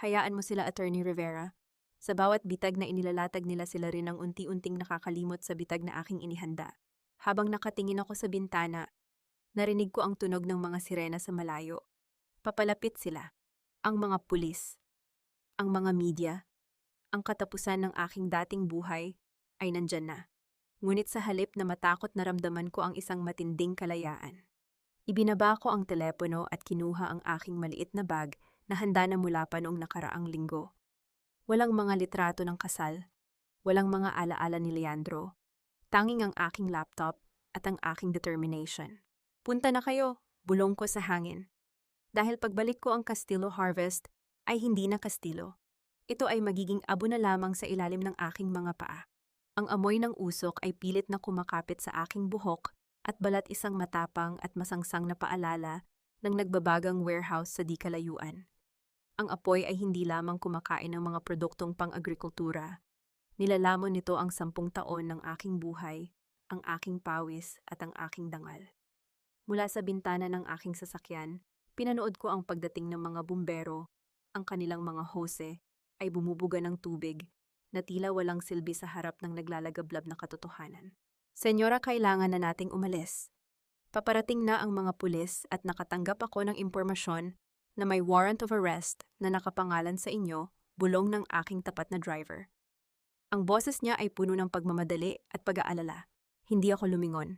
Hayaan mo sila, Attorney Rivera. Sa bawat bitag na inilalatag nila, sila rin ang unti-unting nakakalimot sa bitag na aking inihanda. Habang nakatingin ako sa bintana, narinig ko ang tunog ng mga sirena sa malayo. Papalapit sila. Ang mga pulis. Ang mga media. Ang katapusan ng aking dating buhay ay nandyan na. Ngunit sa halip na matakot, naramdaman ko ang isang matinding kalayaan. Ibinaba ko ang telepono at kinuha ang aking maliit na bag na handa na mula pa noong nakaraang linggo. Walang mga litrato ng kasal. Walang mga alaala ni Leandro. Tanging ang aking laptop at ang aking determination. Punta na kayo, bulong ko sa hangin. Dahil pagbalik ko, ang Castillo Harvest ay hindi na Castillo. Ito ay magiging abo na lamang sa ilalim ng aking mga paa. Ang amoy ng usok ay pilit na kumakapit sa aking buhok at balat, isang matapang at masangsang na paalala ng nagbabagang warehouse sa di kalayuan. Ang apoy ay hindi lamang kumakain ng mga produktong pang-agrikultura. Nilalamon nito ang 10 taon ng aking buhay, ang aking pawis at ang aking dangal. Mula sa bintana ng aking sasakyan, pinanood ko ang pagdating ng mga bumbero. Ang kanilang mga hose ay bumubuga ng tubig na tila walang silbi sa harap ng naglalagablab na katotohanan. Senyora, kailangan na nating umalis. Paparating na ang mga pulis at nakatanggap ako ng impormasyon na may warrant of arrest na nakapangalan sa inyo, bulong ng aking tapat na driver. Ang boses niya ay puno ng pagmamadali at pag-aalala. Hindi ako lumingon.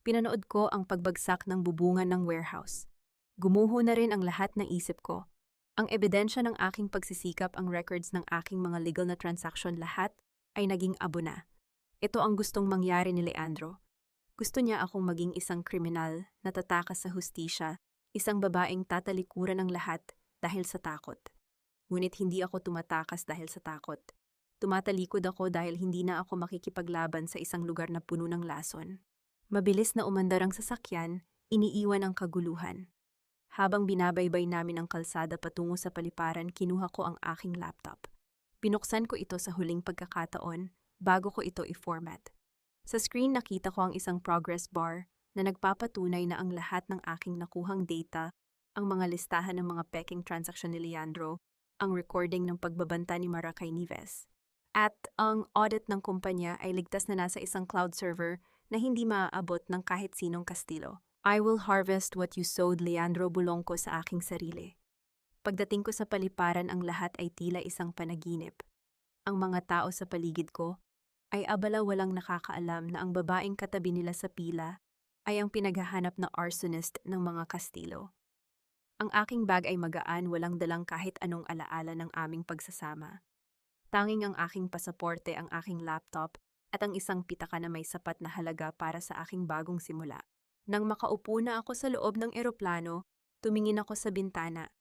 Pinanood ko ang pagbagsak ng bubungan ng warehouse. Gumuho na rin ang lahat ng isip ko. Ang ebidensya ng aking pagsisikap, ang records ng aking mga legal na transaction, lahat ay naging abo na. Ito ang gustong mangyari ni Leandro. Gusto niya akong maging isang kriminal na tatakas sa hustisya, isang babaeng tatalikuran ng lahat dahil sa takot. Ngunit hindi ako tumatakas dahil sa takot. Tumatalikod ako dahil hindi na ako makikipaglaban sa isang lugar na puno ng lason. Mabilis na umandar ang sasakyan, iniiwan ang kaguluhan. Habang binabaybay namin ang kalsada patungo sa paliparan, kinuha ko ang aking laptop. Binuksan ko ito sa huling pagkakataon bago ko ito i-format. Sa screen nakita ko ang isang progress bar na nagpapatunay na ang lahat ng aking nakuhang data, ang mga listahan ng mga peking transaksyon ni Leandro, ang recording ng pagbabanta ni Maracay Nives, at ang audit ng kumpanya ay ligtas na nasa isang cloud server na hindi maaabot ng kahit sinong kastilo. I will harvest what you sowed, Leandro Bulongko, sa aking sarili. Pagdating ko sa paliparan, ang lahat ay tila isang panaginip. Ang mga tao sa paligid ko ay abala, walang nakakaalam na ang babaeng katabi nila sa pila ay ang pinaghahanap na arsonist ng mga kastilo. Ang aking bag ay magaan, walang dalang kahit anong alaala ng aming pagsasama. Tanging ang aking pasaporte, ang aking laptop, at ang isang pitaka na may sapat na halaga para sa aking bagong simula. Nang makaupo na ako sa loob ng eroplano, tumingin ako sa bintana.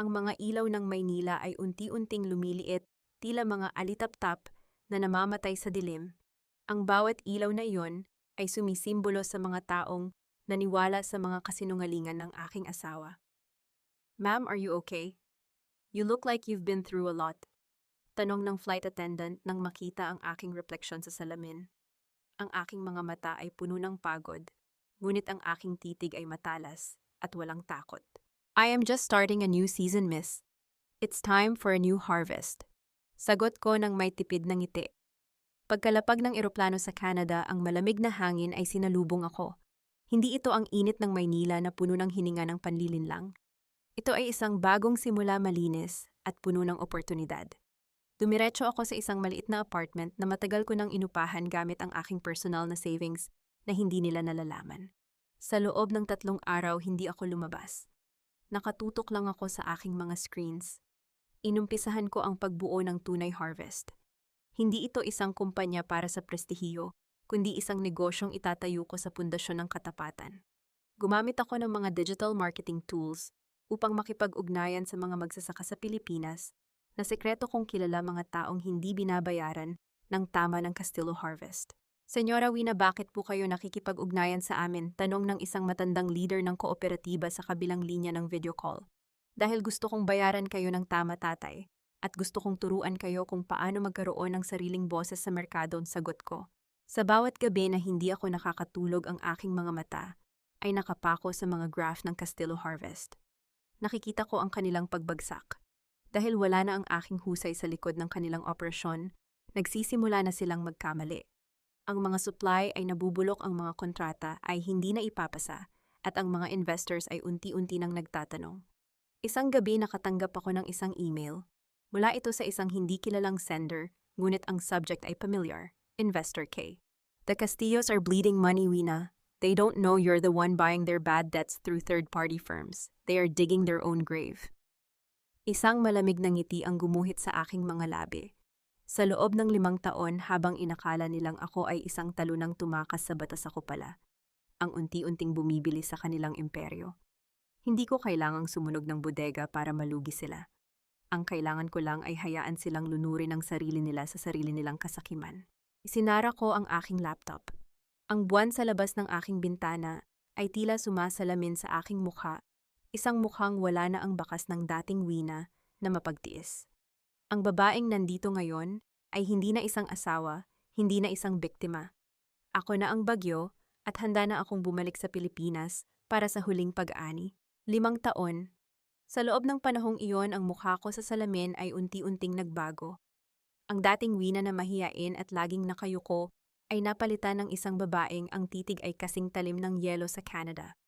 Ang mga ilaw ng Maynila ay unti-unting lumiliit, tila mga alitap-tap na namamatay sa dilim. Ang bawat ilaw na iyon ay sumisimbolo sa mga taong naniwala sa mga kasinungalingan ng aking asawa. "Ma'am, are you okay? You look like you've been through a lot." Tanong ng flight attendant nang makita ang aking refleksyon sa salamin. Ang aking mga mata ay puno ng pagod, ngunit ang aking titig ay matalas at walang takot. "I am just starting a new season, miss. It's time for a new harvest." Sagot ko ng may tipid na ngiti. Pagkalapag ng eroplano sa Canada, ang malamig na hangin ay sinalubong ako. Hindi ito ang init ng Maynila na puno ng hininga ng panlilinlang. Ito ay isang bagong simula, malinis at puno ng oportunidad. Dumiretso ako sa isang maliit na apartment na matagal ko nang inupahan gamit ang aking personal na savings na hindi nila nalalaman. Sa loob ng 3 araw, hindi ako lumabas. Nakatutok lang ako sa aking mga screens. Inumpisahan ko ang pagbuo ng Tunay Harvest. Hindi ito isang kumpanya para sa prestihiyo, kundi isang negosyong itatayo ko sa pundasyon ng katapatan. Gumamit ako ng mga digital marketing tools upang makipag-ugnayan sa mga magsasaka sa Pilipinas na sekreto kong kilala, mga taong hindi binabayaran ng tama ng Castillo Harvest. "Senyora Wina, bakit po kayo nakikipag-ugnayan sa amin?" Tanong ng isang matandang leader ng kooperatiba sa kabilang linya ng video call. "Dahil gusto kong bayaran kayo ng tama, tatay, at gusto kong turuan kayo kung paano magkaroon ng sariling boses sa merkado," sagot ko. Sa bawat gabi na hindi ako nakakatulog, ang aking mga mata ay nakapako sa mga graph ng Castillo Harvest. Nakikita ko ang kanilang pagbagsak. Dahil wala na ang aking husay sa likod ng kanilang operasyon, nagsisimula na silang magkamali. Ang mga supply ay nabubulok, ang mga kontrata ay hindi na ipapasa, at ang mga investors ay unti-unti nang nagtatanong. Isang gabi nakatanggap ako ng isang email. Mula ito sa isang hindi kilalang sender, ngunit ang subject ay familiar, Investor K. "The Castillos are bleeding money, Wina. They don't know you're the one buying their bad debts through third-party firms. They are digging their own grave." Isang malamig na ngiti ang gumuhit sa aking mga labi. Sa loob ng 5 taon, habang inakala nilang ako ay isang talunang tumakas sa batas, ako pala ang unti-unting bumibili sa kanilang imperyo. Hindi ko kailangang sumunog ng bodega para malugi sila. Ang kailangan ko lang ay hayaan silang lunurin ang sarili nila sa sarili nilang kasakiman. Isinara ko ang aking laptop. Ang buwan sa labas ng aking bintana ay tila sumasalamin sa aking mukha, isang mukhang wala na ang bakas ng dating Wina na mapagtiis. Ang babaeng nandito ngayon ay hindi na isang asawa, hindi na isang biktima. Ako na ang bagyo at handa na akong bumalik sa Pilipinas para sa huling pag-ani. 5 taon. Sa loob ng panahong iyon, ang mukha ko sa salamin ay unti-unting nagbago. Ang dating Wina na mahiyain at laging nakayuko ay napalitan ng isang babaeng ang titig ay kasing talim ng yelo sa Canada.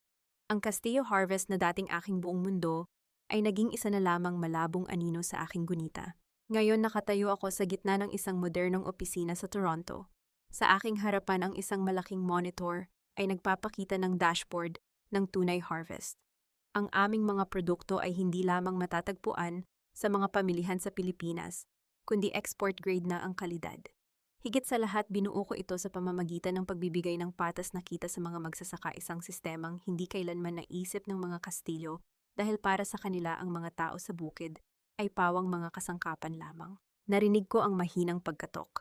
Ang Castillo Harvest na dating aking buong mundo ay naging isa na lamang malabong anino sa aking gunita. Ngayon nakatayo ako sa gitna ng isang modernong opisina sa Toronto. Sa aking harapan, ang isang malaking monitor ay nagpapakita ng dashboard ng Tunay Harvest. Ang aming mga produkto ay hindi lamang matatagpuan sa mga pamilihan sa Pilipinas, kundi export grade na ang kalidad. Higit sa lahat, binuo ko ito sa pamamagitan ng pagbibigay ng patas na kita sa mga magsasaka, isang sistemang hindi kailanman naisip ng mga Kastilyo dahil para sa kanila ang mga tao sa bukid ay pawang mga kasangkapan lamang. Narinig ko ang mahinang pagkatok.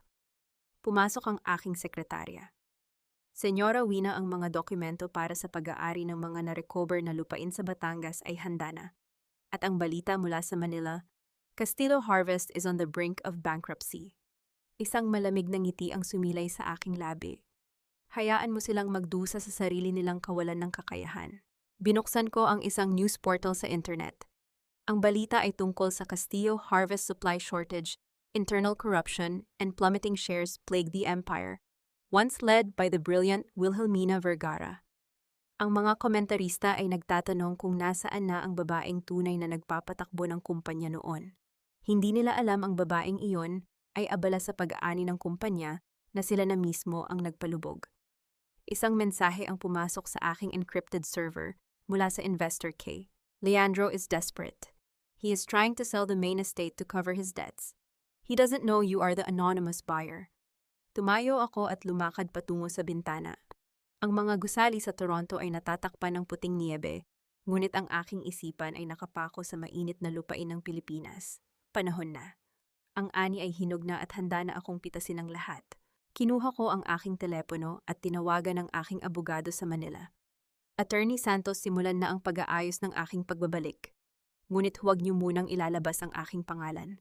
Pumasok ang aking sekretarya. Senyora Wina, ang mga dokumento para sa pag-aari ng mga na-recover na lupain sa Batangas ay handa na. At ang balita mula sa Manila, Castillo Harvest is on the brink of bankruptcy. Isang malamig na ngiti ang sumilay sa aking labi. Hayaan mo silang magdusa sa sarili nilang kawalan ng kakayahan. Binuksan ko ang isang news portal sa internet. Ang balita ay tungkol sa Castillo Harvest supply shortage, internal corruption, and plummeting shares plague the empire, once led by the brilliant Wilhelmina Vergara. Ang mga komentarista ay nagtatanong kung nasaan na ang babaeng tunay na nagpapatakbo ng kumpanya noon. Hindi nila alam ang babaeng iyon ay abala sa pag-aani ng kumpanya na sila na mismo ang nagpalubog. Isang mensahe ang pumasok sa aking encrypted server mula sa Investor K. Leandro is desperate. He is trying to sell the main estate to cover his debts. He doesn't know you are the anonymous buyer. Tumayo ako at lumakad patungo sa bintana. Ang mga gusali sa Toronto ay natatakpan ng puting niyebe, ngunit ang aking isipan ay nakapako sa mainit na lupain ng Pilipinas. Panahon na. Ang ani ay hinog na at handa na akong pitasin ang lahat. Kinuha ko ang aking telepono at tinawagan ang aking abogado sa Manila. Attorney Santos, simulan na ang pag-aayos ng aking pagbabalik. Ngunit huwag niyo munang ilalabas ang aking pangalan.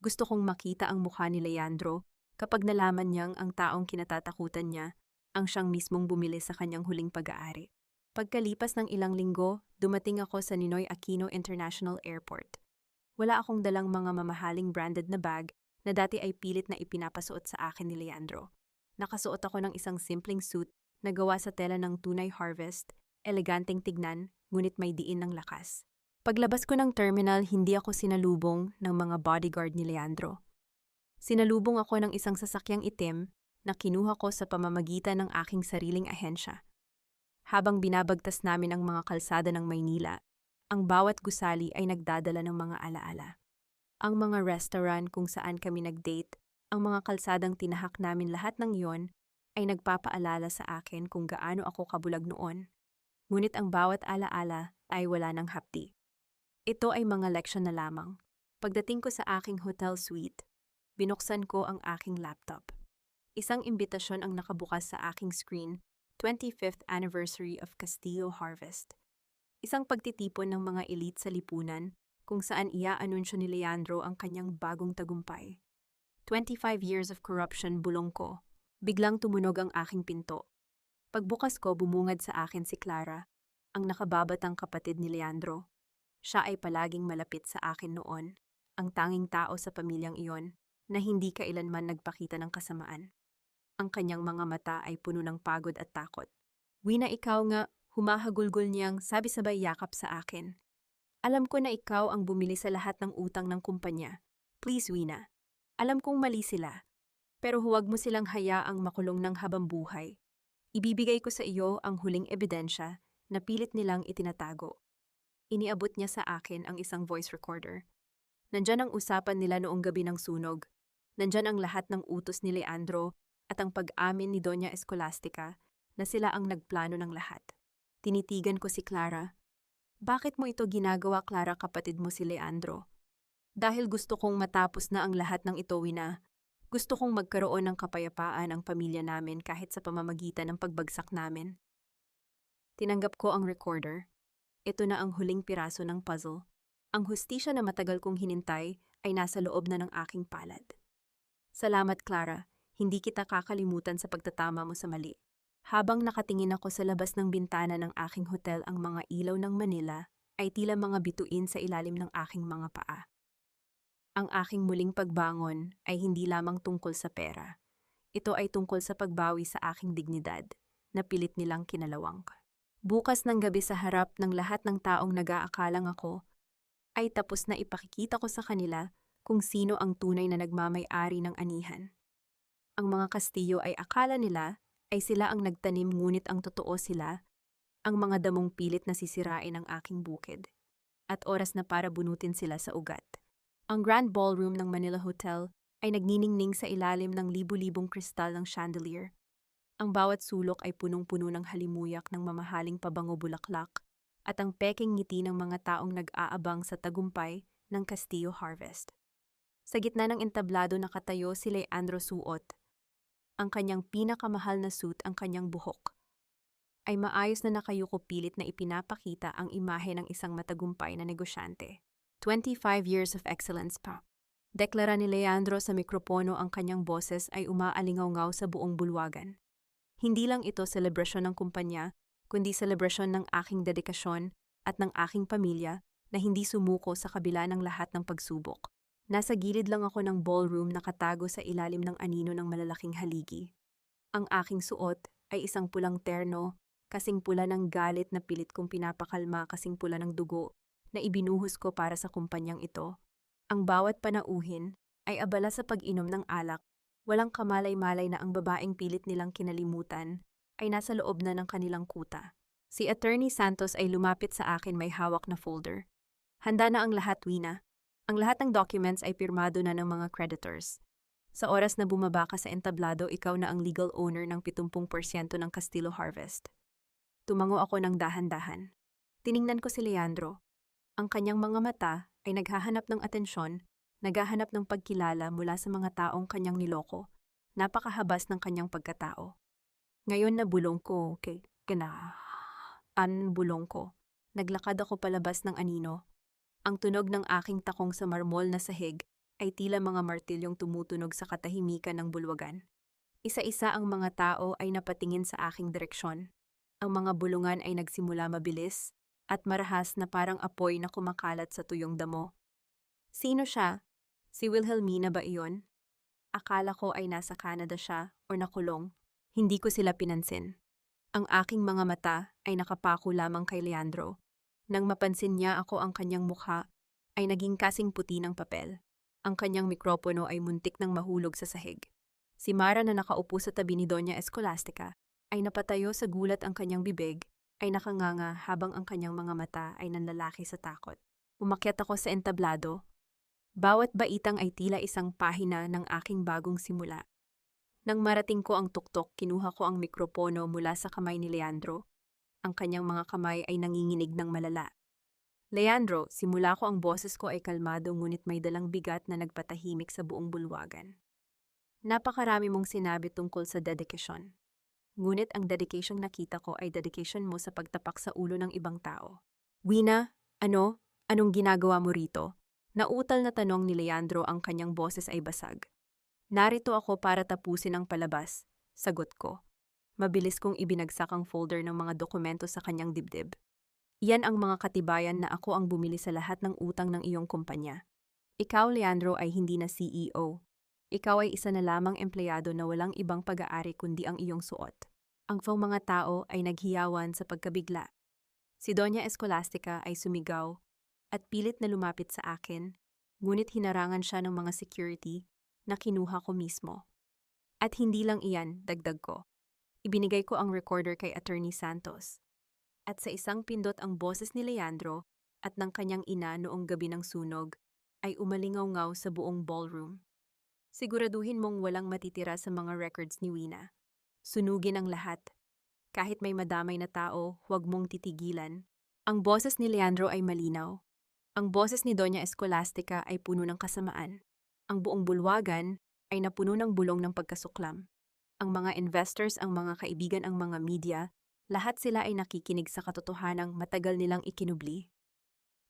Gusto kong makita ang mukha ni Leandro kapag nalaman niyang ang taong kinatatakutan niya ang siyang mismong bumili sa kanyang huling pag-aari. Pagkalipas ng ilang linggo, dumating ako sa Ninoy Aquino International Airport. Wala akong dalang mga mamahaling branded na bag na dati ay pilit na ipinapasuot sa akin ni Leandro. Nakasuot ako ng isang simpleng suit na gawa sa tela ng tunay harvest, eleganteng tignan, ngunit may diin ng lakas. Paglabas ko ng terminal, hindi ako sinalubong ng mga bodyguard ni Leandro. Sinalubong ako ng isang sasakyang itim na kinuha ko sa pamamagitan ng aking sariling ahensya. Habang binabagtas namin ang mga kalsada ng Maynila, ang bawat gusali ay nagdadala ng mga alaala. Ang mga restaurant kung saan kami nag-date, ang mga kalsadang tinahak namin, lahat ng iyon ay nagpapaalala sa akin kung gaano ako kabulag noon. Ngunit ang bawat alaala ay wala ng hapdi. Ito ay mga leksyon na lamang. Pagdating ko sa aking hotel suite, binuksan ko ang aking laptop. Isang imbitasyon ang nakabukas sa aking screen, 25th Anniversary of Castillo Harvest. Isang pagtitipon ng mga elite sa lipunan kung saan ia-anunsyo ni Leandro ang kanyang bagong tagumpay. 25 years of corruption, bulong ko. Biglang tumunog ang aking pinto. Pagbukas ko, bumungad sa akin si Clara, ang nakababatang kapatid ni Leandro. Siya ay palaging malapit sa akin noon, ang tanging tao sa pamilyang iyon na hindi kailanman nagpakita ng kasamaan. Ang kanyang mga mata ay puno ng pagod at takot. Wina, ikaw nga, humahagulgol niyang sabi sabay yakap sa akin. Alam ko na ikaw ang bumili sa lahat ng utang ng kumpanya. Please, Wina. Alam kong mali sila. Pero huwag mo silang hayaang makulong ng habang buhay. Ibibigay ko sa iyo ang huling ebidensya na pilit nilang itinatago. Iniabot niya sa akin ang isang voice recorder. Nandyan ang usapan nila noong gabi ng sunog. Nandyan ang lahat ng utos ni Leandro at ang pag-amin ni Doña Escolastica na sila ang nagplano ng lahat. Tinitigan ko si Clara. Bakit mo ito ginagawa, Clara? Kapatid mo si Leandro. Dahil gusto kong matapos na ang lahat ng ito, Wina. Gusto kong magkaroon ng kapayapaan ang pamilya namin kahit sa pamamagitan ng pagbagsak namin. Tinanggap ko ang recorder. Ito na ang huling piraso ng puzzle. Ang hustisya na matagal kong hinintay ay nasa loob na ng aking palad. Salamat, Clara. Hindi kita kakalimutan sa pagtatama mo sa mali. Habang nakatingin ako sa labas ng bintana ng aking hotel, ang mga ilaw ng Manila ay tila mga bituin sa ilalim ng aking mga paa. Ang aking muling pagbangon ay hindi lamang tungkol sa pera. Ito ay tungkol sa pagbawi sa aking dignidad na pilit nilang kinalawang. Bukas ng gabi, sa harap ng lahat ng taong nag-aakalang ako, ay tapos na ipakikita ko sa kanila kung sino ang tunay na nagmamay-ari ng anihan. Ang mga Kastilyo ay akala nila ay sila ang nagtanim, ngunit ang totoo sila, ang mga damong pilit na sisirain ang aking bukid. At oras na para bunutin sila sa ugat. Ang Grand Ballroom ng Manila Hotel ay nagniningning sa ilalim ng libu-libong kristal ng chandelier. Ang bawat sulok ay punong-puno ng halimuyak ng mamahaling pabango bulaklak at ang peking ngiti ng mga taong nag-aabang sa tagumpay ng Castillo Harvest. Sa gitna ng entablado nakatayo si Leandro suot. Ang kanyang pinakamahal na suit, ang kanyang buhok, ay maayos na nakayuko pilit na ipinapakita ang imahe ng isang matagumpay na negosyante. 25 years of excellence pa. Deklara ni Leandro sa mikropono, ang kanyang boses ay umaalingaw-ngaw sa buong bulwagan. Hindi lang ito selebrasyon ng kumpanya, kundi selebrasyon ng aking dedikasyon at ng aking pamilya na hindi sumuko sa kabila ng lahat ng pagsubok. Nasa gilid lang ako ng ballroom, nakatago sa ilalim ng anino ng malalaking haligi. Ang aking suot ay isang pulang terno, kasing pula ng galit na pilit kong pinapakalma, kasing pula ng dugo na ibinuhos ko para sa kumpanyang ito. Ang bawat panauhin ay abala sa pag-inom ng alak. Walang kamalay-malay na ang babaeng pilit nilang kinalimutan ay nasa loob na ng kanilang kuta. Si Attorney Santos ay lumapit sa akin, may hawak na folder. Handa na ang lahat, Wina. Ang lahat ng documents ay pirmado na ng mga creditors. Sa oras na bumaba ka sa entablado, ikaw na ang legal owner ng 70% ng Castillo Harvest. Tumango ako ng dahan-dahan. Tiningnan ko si Leandro. Ang kanyang mga mata ay naghahanap ng atensyon, naghahanap ng pagkilala mula sa mga taong kanyang niloko. Napakahabas ng kanyang pagkatao. Ngayon na bulong ko, bulong ko. Naglakad ako palabas ng anino. Ang tunog ng aking takong sa marmol na sahig ay tila mga martilyong tumutunog sa katahimikan ng bulwagan. Isa-isa ang mga tao ay napatingin sa aking direksyon. Ang mga bulungan ay nagsimula mabilis at marahas na parang apoy na kumakalat sa tuyong damo. Sino siya? Si Wilhelmina ba iyon? Akala ko ay nasa Canada siya o nakulong. Hindi ko sila pinansin. Ang aking mga mata ay nakapako lamang kay Leandro. Nang mapansin niya ako, ang kanyang mukha ay naging kasing puti ng papel. Ang kanyang mikropono ay muntik ng mahulog sa sahig. Si Mara na nakaupo sa tabi ni Doña Escolastica ay napatayo sa gulat, ang kanyang bibig ay nakanganga habang ang kanyang mga mata ay nanlalaki sa takot. Umakyat ako sa entablado. Bawat baitang ay tila isang pahina ng aking bagong simula. Nang marating ko ang tuktok, kinuha ko ang mikropono mula sa kamay ni Leandro. Ang kanyang mga kamay ay nanginginig ng malala. Leandro, simula ko ang boses ko ay kalmado ngunit may dalang bigat na nagpatahimik sa buong bulwagan. Napakarami mong sinabi tungkol sa dedikasyon. Ngunit ang dedicasyong nakita ko ay dedication mo sa pagtapak sa ulo ng ibang tao. Wina, anong ginagawa mo rito? Nautal na tanong ni Leandro, ang kanyang boses ay basag. Narito ako para tapusin ang palabas, sagot ko. Mabilis kong ibinagsak ang folder ng mga dokumento sa kanyang dibdib. Iyan ang mga katibayan na ako ang bumili sa lahat ng utang ng iyong kumpanya. Ikaw, Leandro, ay hindi na CEO. Ikaw ay isa na lamang empleyado na walang ibang pag-aari kundi ang iyong suot. Ang mga tao ay naghiyawan sa pagkabigla. Si Doña Escolastica ay sumigaw at pilit na lumapit sa akin, ngunit hinarangan siya ng mga security na kinuha ko mismo. At hindi lang iyan, dagdag ko. Ibinigay ko ang recorder kay Attorney Santos. At sa isang pindot, ang boses ni Leandro at ng kanyang ina noong gabi ng sunog ay umalingaw-ngaw sa buong ballroom. Siguraduhin mong walang matitira sa mga records ni Wina. Sunugin ang lahat. Kahit may madamay na tao, huwag mong titigilan. Ang boses ni Leandro ay malinaw. Ang boses ni Doña Escolastica ay puno ng kasamaan. Ang buong bulwagan ay napuno ng bulong ng pagkasuklam. Ang mga investors, ang mga kaibigan, ang mga media, lahat sila ay nakikinig sa katotohanang matagal nilang ikinubli.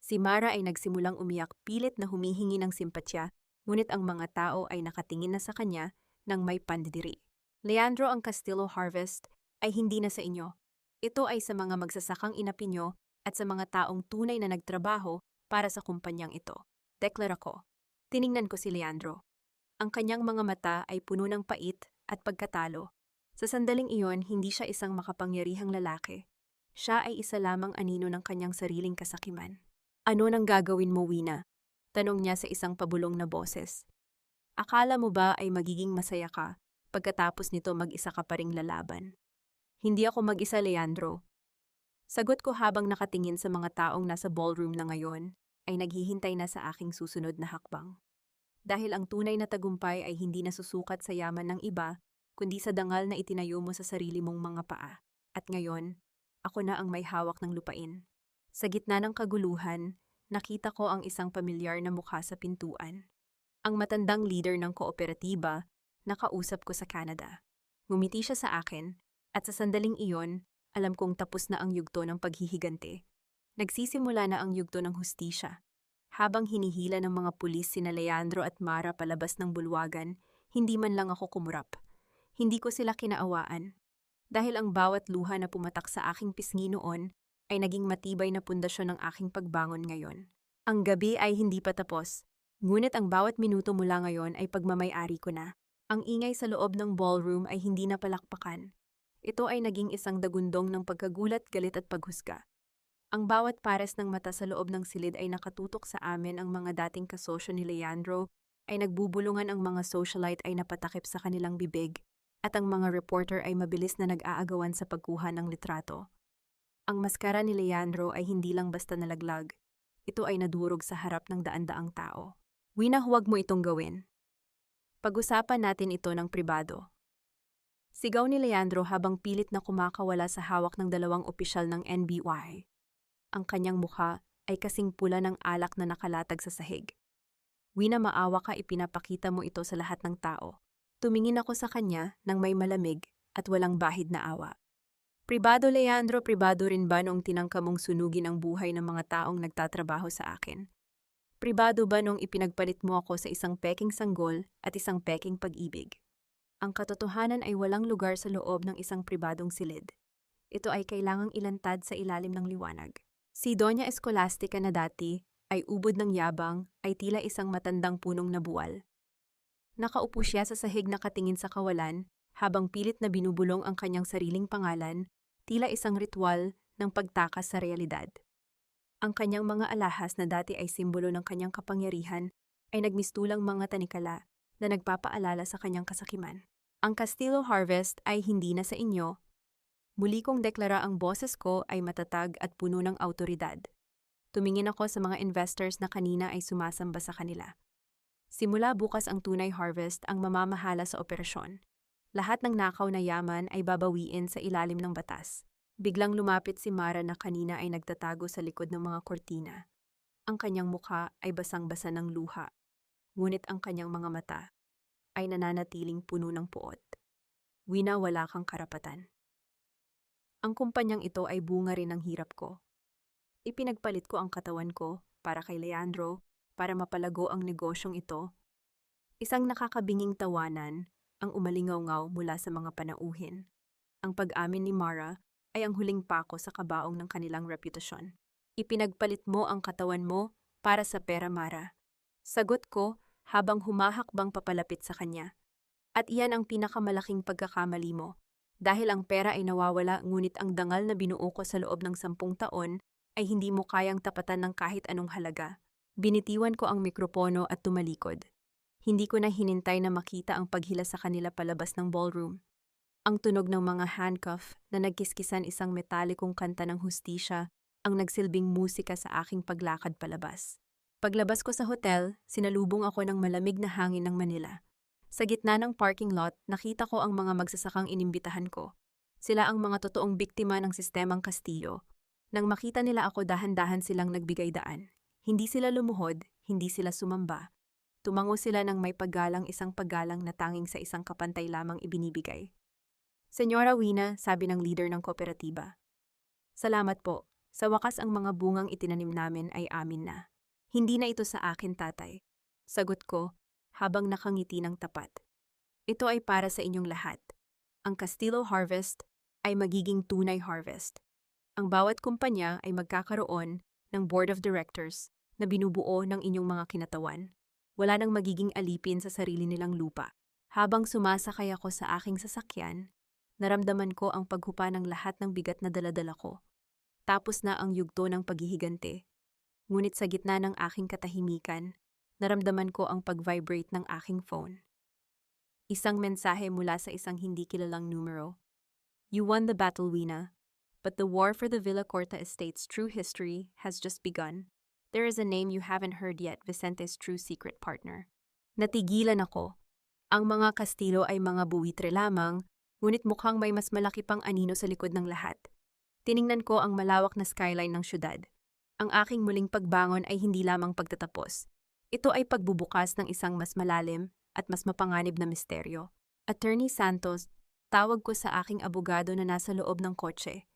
Si Mara ay nagsimulang umiyak, pilit na humihingi ng simpatya, ngunit ang mga tao ay nakatingin na sa kanya ng may pandidiri. Leandro, ang Castillo Harvest ay hindi na sa inyo. Ito ay sa mga magsasakang inapi nyo at sa mga taong tunay na nagtrabaho para sa kumpanyang ito. Deklara ko. Tiningnan ko si Leandro. Ang kanyang mga mata ay puno ng pait at pagkatalo. Sa sandaling iyon, hindi siya isang makapangyarihang lalaki. Siya ay isa lamang anino ng kanyang sariling kasakiman. Ano nang gagawin mo, Wina? Tanong niya sa isang pabulong na boses. Akala mo ba ay magiging masaya ka pagkatapos nito mag-isa ka pa ring lalaban? Hindi ako mag-isa, Leandro. Sagot ko habang nakatingin sa mga taong nasa ballroom na ngayon ay naghihintay na sa aking susunod na hakbang. Dahil ang tunay na tagumpay ay hindi nasusukat sa yaman ng iba, kundi sa dangal na itinayo mo sa sarili mong mga paa. At ngayon, ako na ang may hawak ng lupain. Sa gitna ng kaguluhan, nakita ko ang isang pamilyar na mukha sa pintuan. Ang matandang leader ng kooperatiba, nakausap ko sa Canada. Ngumiti siya sa akin, at sa sandaling iyon, alam kong tapos na ang yugto ng paghihigante. Nagsisimula na ang yugto ng hustisya. Habang hinihila ng mga pulis sina Leandro at Mara palabas ng bulwagan, hindi man lang ako kumurap. Hindi ko sila kinaawaan. Dahil ang bawat luha na pumatak sa aking pisngi noon ay naging matibay na pundasyon ng aking pagbangon ngayon. Ang gabi ay hindi pa tapos, ngunit ang bawat minuto mula ngayon ay pagmamay-ari ko na. Ang ingay sa loob ng ballroom ay hindi na palakpakan. Ito ay naging isang dagundong ng pagkagulat, galit at paghusga. Ang bawat pares ng mata sa loob ng silid ay nakatutok sa amin. Ang mga dating kasosyo ni Leandro ay nagbubulungan, ang mga socialite ay napatakip sa kanilang bibig, at ang mga reporter ay mabilis na nag-aagawan sa pagkuha ng litrato. Ang maskara ni Leandro ay hindi lang basta nalaglag. Ito ay nadurog sa harap ng daan-daang tao. Wina, huwag mo itong gawin. Pag-usapan natin ito ng pribado. Sigaw ni Leandro habang pilit na kumakawala sa hawak ng dalawang opisyal ng NBI. Ang kanyang mukha ay kasing pula ng alak na nakalatag sa sahig. Wina, maawa ka, ipinapakita mo ito sa lahat ng tao. Tumingin ako sa kanya nang may malamig at walang bahid na awa. Pribado, Leandro, pribado rin ba noong tinangka mong sunugin ang buhay ng mga taong nagtatrabaho sa akin? Pribado ba noong ipinagpalit mo ako sa isang peking sanggol at isang peking pag-ibig? Ang katotohanan ay walang lugar sa loob ng isang pribadong silid. Ito ay kailangang ilantad sa ilalim ng liwanag. Si Doña Escolastica na dati ay ubod ng yabang ay tila isang matandang punong nabuwal. Nakaupo siya sa sahig, nakatingin sa kawalan, habang pilit na binubulong ang kanyang sariling pangalan, tila isang ritual ng pagtakas sa realidad. Ang kanyang mga alahas na dati ay simbolo ng kanyang kapangyarihan ay nagmistulang mga tanikala na nagpapaalala sa kanyang kasakiman. Ang Castillo Harvest ay hindi na sa inyo. Muli kong deklara, ang boses ko ay matatag at puno ng awtoridad. Tumingin ako sa mga investors na kanina ay sumasamba sa kanila. Simula bukas ang tunay harvest ang mamamahala sa operasyon. Lahat ng nakaw na yaman ay babawiin sa ilalim ng batas. Biglang lumapit si Mara na kanina ay nagtatago sa likod ng mga kortina. Ang kanyang mukha ay basang-basa ng luha, ngunit ang kanyang mga mata ay nananatiling puno ng puot. Wina, wala kang karapatan. Ang kumpanyang ito ay bunga rin ng hirap ko. Ipinagpalit ko ang katawan ko para kay Leandro, para mapalago ang negosyong ito. Isang nakakabinging tawanan ang umalingaw-ngaw mula sa mga panauhin. Ang pag-amin ni Mara ay ang huling pako sa kabaong ng kanilang reputasyon. Ipinagpalit mo ang katawan mo para sa pera, Mara. Sagot ko habang humahakbang papalapit sa kanya. At iyan ang pinakamalaking pagkakamali mo. Dahil ang pera ay nawawala, ngunit ang dangal na binuo ko sa loob ng 10 taon ay hindi mo kayang tapatan ng kahit anong halaga. Binitiwan ko ang mikropono at tumalikod. Hindi ko na hinintay na makita ang paghila sa kanila palabas ng ballroom. Ang tunog ng mga handcuff na nagkiskisan, isang metalikong kanta ng hustisya, ang nagsilbing musika sa aking paglakad palabas. Paglabas ko sa hotel, sinalubong ako ng malamig na hangin ng Manila. Sa gitna ng parking lot, nakita ko ang mga magsasakang inimbitahan ko. Sila ang mga totoong biktima ng sistemang Castillo. Nang makita nila ako, dahan-dahan silang nagbigay daan. Hindi sila lumuhod, hindi sila sumamba. Tumango sila ng may paggalang, isang paggalang na tanging sa isang kapantay lamang ibinibigay. Senyora Wina, sabi ng leader ng kooperatiba. Salamat po. Sa wakas ang mga bungang itinanim namin ay amin na. Hindi na ito sa akin, tatay. Sagot ko, habang nakangiti ng tapat. Ito ay para sa inyong lahat. Ang Castillo Harvest ay magiging tunay harvest. Ang bawat kumpanya ay magkakaroon ng board of directors na binubuo ng inyong mga kinatawan. Wala nang magiging alipin sa sarili nilang lupa. Habang sumasakay ako sa aking sasakyan, naramdaman ko ang paghupa ng lahat ng bigat na daladala ko. Tapos na ang yugto ng paghihigante. Ngunit sa gitna ng aking katahimikan, naramdaman ko ang pag-vibrate ng aking phone. Isang mensahe mula sa isang hindi kilalang numero. You won the battle, Wina, but the war for the Villacorta estate's true history has just begun. There is a name you haven't heard yet, Vicente's true secret partner. Natigilan ako. Ang mga kastilo ay mga buwitre lamang, ngunit mukhang may mas malaki pang anino sa likod ng lahat. Tiningnan ko ang malawak na skyline ng syudad. Ang aking muling pagbangon ay hindi lamang pagtatapos. Ito ay pagbubukas ng isang mas malalim at mas mapanganib na misteryo. Attorney Santos, tawag ko sa aking abogado na nasa loob ng kotse.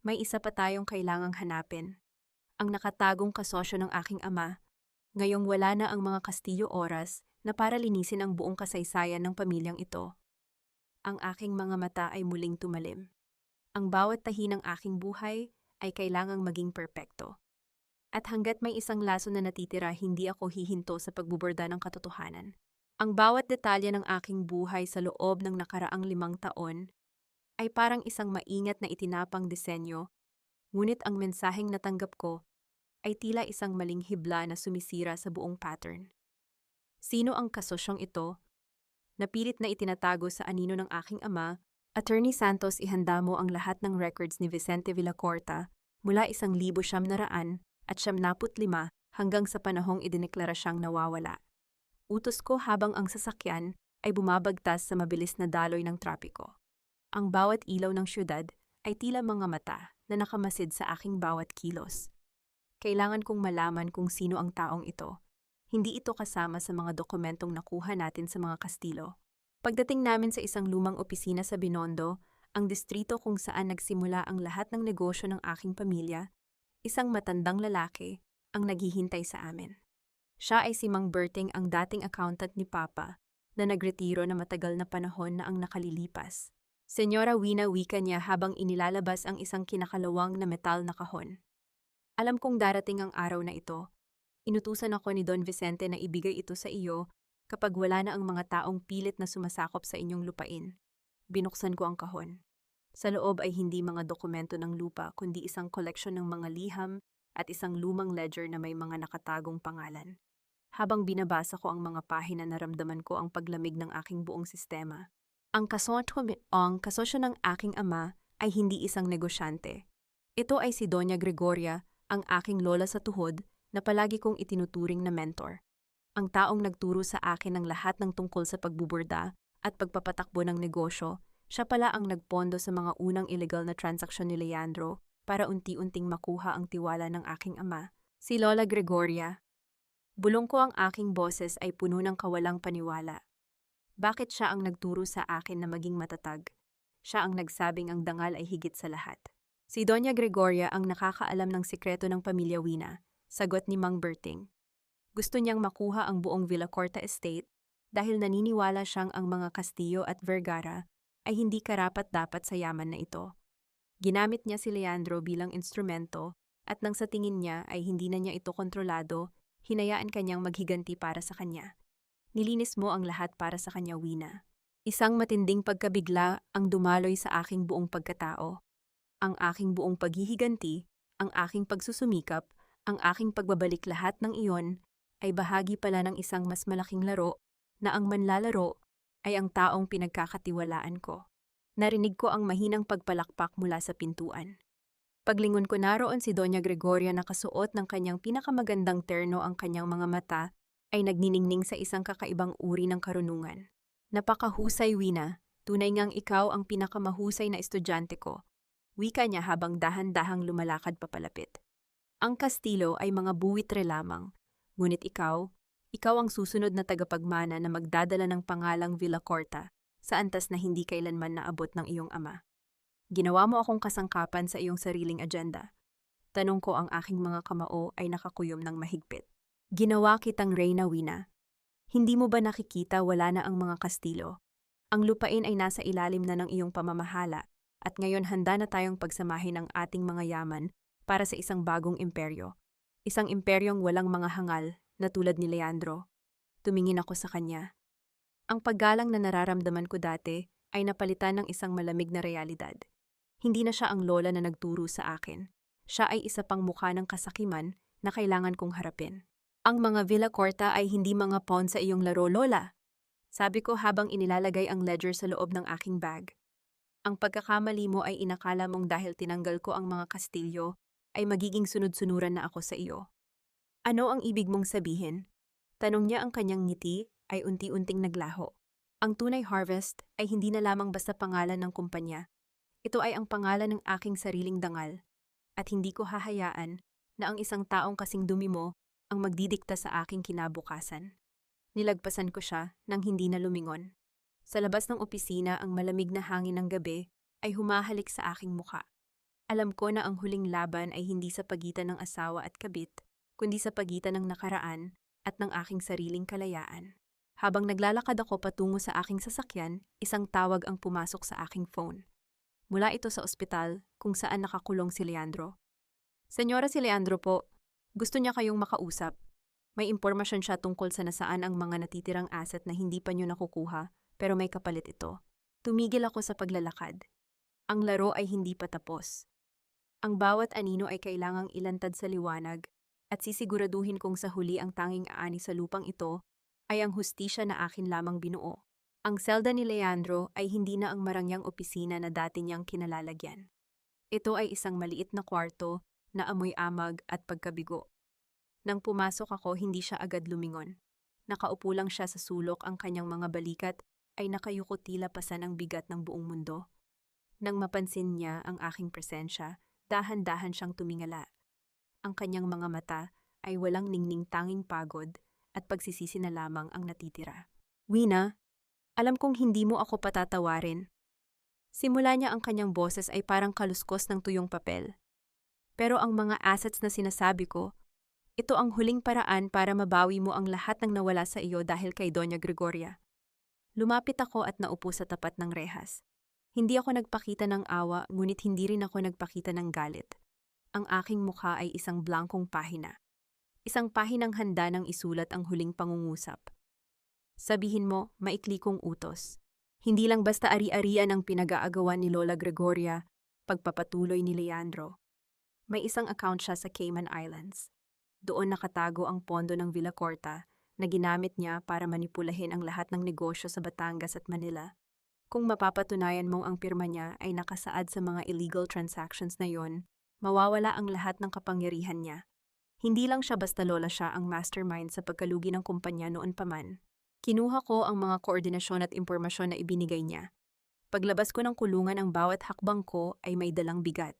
May isa pa tayong kailangang hanapin. Ang nakatagong kasosyo ng aking ama. Ngayong wala na ang mga kastilyo oras na para linisin ang buong kasaysayan ng pamilyang ito. Ang aking mga mata ay muling tumalim. Ang bawat tahi ng aking buhay ay kailangang maging perpekto. At hanggat may isang laso na natitira, hindi ako hihinto sa pagbuborda ng katotohanan. Ang bawat detalye ng aking buhay sa loob ng nakaraang 5 taon ay parang isang maingat na itinapang disenyo, ngunit ang mensaheng natanggap ko ay tila isang maling hibla na sumisira sa buong pattern. Sino ang kasosyong ito? Napilit na itinatago sa anino ng aking ama. Attorney Santos, ihanda mo ang lahat ng records ni Vicente Villacorta mula 1995 hanggang sa panahong idineklara siyang nawawala. Utos ko habang ang sasakyan ay bumabagtas sa mabilis na daloy ng trapiko. Ang bawat ilaw ng syudad ay tila mga mata na nakamasid sa aking bawat kilos. Kailangan kong malaman kung sino ang taong ito. Hindi ito kasama sa mga dokumentong nakuha natin sa mga kastilo. Pagdating namin sa isang lumang opisina sa Binondo, ang distrito kung saan nagsimula ang lahat ng negosyo ng aking pamilya, isang matandang lalaki ang naghihintay sa amin. Siya ay si Mang Berting, ang dating accountant ni Papa, na nagretiro na matagal na panahon na ang nakalilipas. Senyora Wina, wika niya habang inilalabas ang isang kinakalawang na metal na kahon. Alam kong darating ang araw na ito. Inutusan ako ni Don Vicente na ibigay ito sa iyo kapag wala na ang mga taong pilit na sumasakop sa inyong lupain. Binuksan ko ang kahon. Sa loob ay hindi mga dokumento ng lupa kundi isang koleksyon ng mga liham at isang lumang ledger na may mga nakatagong pangalan. Habang binabasa ko ang mga pahina, naramdaman ko ang paglamig ng aking buong sistema. Ang kasosyo ng aking ama ay hindi isang negosyante. Ito ay si Doña Gregoria, ang aking lola sa tuhod na palagi kong itinuturing na mentor. Ang taong nagturo sa akin ng lahat ng tungkol sa pagbuburda at pagpapatakbo ng negosyo. Siya pala ang nagpondo sa mga unang illegal na transaksyon ni Leandro para unti-unting makuha ang tiwala ng aking ama, si Lola Gregoria. Bulong ko, ang aking boses ay puno ng kawalang paniwala. Bakit siya ang nagturo sa akin na maging matatag? Siya ang nagsabing ang dangal ay higit sa lahat. Si Doña Gregoria ang nakakaalam ng sikreto ng pamilya Wina, sagot ni Mang Berting. Gusto niyang makuha ang buong Villacorta estate dahil naniniwala siyang ang mga Castillo at Vergara ay hindi karapat-dapat sa yaman na ito. Ginamit niya si Leandro bilang instrumento at nang sa tingin niya ay hindi na niya ito kontrolado, hinayaan kanyang maghiganti para sa kanya. Nilinis mo ang lahat para sa kanya, Wina. Isang matinding pagkabigla ang dumaloy sa aking buong pagkatao. Ang aking buong paghihiganti, ang aking pagsusumikap, ang aking pagbabalik, lahat ng iyon ay bahagi pala ng isang mas malaking laro na ang manlalaro ay ang taong pinagkakatiwalaan ko. Narinig ko ang mahinang pagpalakpak mula sa pintuan. Paglingon ko, naroon si Doña Gregoria, nakasuot ng kanyang pinakamagandang terno. Ang kanyang mga mata ay nagniningning sa isang kakaibang uri ng karunungan. Napakahusay, Wina. Tunay ngang ikaw ang pinakamahusay na estudyante ko. Wika niya habang dahan-dahang lumalakad papalapit. Ang kastilo ay mga buwitre lamang, ngunit ikaw ang susunod na tagapagmana na magdadala ng pangalang Villacorta sa antas na hindi kailanman naabot ng iyong ama. Ginawa mo akong kasangkapan sa iyong sariling agenda. Tanong ko, ang aking mga kamao ay nakakuyom ng mahigpit. Ginawa kitang Reyna, Wina. Hindi mo ba nakikita wala na ang mga kastilo? Ang lupain ay nasa ilalim na ng iyong pamamahala at ngayon handa na tayong pagsamahin ang ating mga yaman para sa isang bagong imperyo. Isang imperyong walang mga hangal na tulad ni Leandro. Tumingin ako sa kanya. Ang paggalang na nararamdaman ko dati ay napalitan ng isang malamig na realidad. Hindi na siya ang lola na nagturo sa akin. Siya ay isa pang mukha ng kasakiman na kailangan kong harapin. Ang mga Villacorta ay hindi mga pawn sa iyong laro, Lola. Sabi ko habang inilalagay ang ledger sa loob ng aking bag. Ang pagkakamali mo ay inakala mong dahil tinanggal ko ang mga kastilyo ay magiging sunod-sunuran na ako sa iyo. Ano ang ibig mong sabihin? Tanong niya, ang kanyang ngiti ay unti-unting naglaho. Ang Tunay Harvest ay hindi na lamang basta pangalan ng kumpanya. Ito ay ang pangalan ng aking sariling dangal. At hindi ko hahayaan na ang isang taong kasing dumi mo ang magdidikta sa aking kinabukasan. Nilagpasan ko siya nang hindi na lumingon. Sa labas ng opisina, ang malamig na hangin ng gabi ay humahalik sa aking muka. Alam ko na ang huling laban ay hindi sa pagitan ng asawa at kabit, kundi sa pagitan ng nakaraan at ng aking sariling kalayaan. Habang naglalakad ako patungo sa aking sasakyan, isang tawag ang pumasok sa aking phone. Mula ito sa ospital kung saan nakakulong si Leandro. Senyora, si Leandro po. Gusto niya kayong makausap. May impormasyon siya tungkol sa nasaan ang mga natitirang asset na hindi pa niyo nakukuha, pero may kapalit ito. Tumigil ako sa paglalakad. Ang laro ay hindi pa tapos. Ang bawat anino ay kailangang ilantad sa liwanag at sisiguraduhin kong sa huli ang tanging aani sa lupang ito ay ang hustisya na akin lamang binuo. Ang selda ni Leandro ay hindi na ang marangyang opisina na dati niyang kinalalagyan. Ito ay isang maliit na kwarto na amoy amag at pagkabigo. Nang pumasok ako, hindi siya agad lumingon. Nakaupo lang siya sa sulok, ang kanyang mga balikat ay nakayuko tila pasan ang bigat ng buong mundo. Nang mapansin niya ang aking presensya, dahan-dahan siyang tumingala. Ang kanyang mga mata ay walang ningning, tanging pagod at pagsisisi na lamang ang natitira. Wina, alam kong hindi mo ako patatawarin. Simula niya, ang kanyang boses ay parang kaluskos ng tuyong papel. Pero ang mga assets na sinasabi ko, ito ang huling paraan para mabawi mo ang lahat ng nawala sa iyo dahil kay Doña Gregoria. Lumapit ako at naupo sa tapat ng rehas. Hindi ako nagpakita ng awa, ngunit hindi rin ako nagpakita ng galit. Ang aking mukha ay isang blankong pahina. Isang pahinang handa ng isulat ang huling pangungusap. Sabihin mo, maikli kong utos. Hindi lang basta ari-arian ang pinag-aagawan ni Lola Gregoria, pagpapatuloy ni Leandro. May isang account siya sa Cayman Islands. Doon nakatago ang pondo ng Villacorta na ginamit niya para manipulahin ang lahat ng negosyo sa Batangas at Manila. Kung mapapatunayan mong ang pirma niya ay nakasaad sa mga illegal transactions na yon, mawawala ang lahat ng kapangyarihan niya. Hindi lang siya basta lola, siya ang mastermind sa pagkalugi ng kumpanya noon pa man. Kinuha ko ang mga koordinasyon at impormasyon na ibinigay niya. Paglabas ko ng kulungan, ang bawat hakbang ko ay may dalang bigat.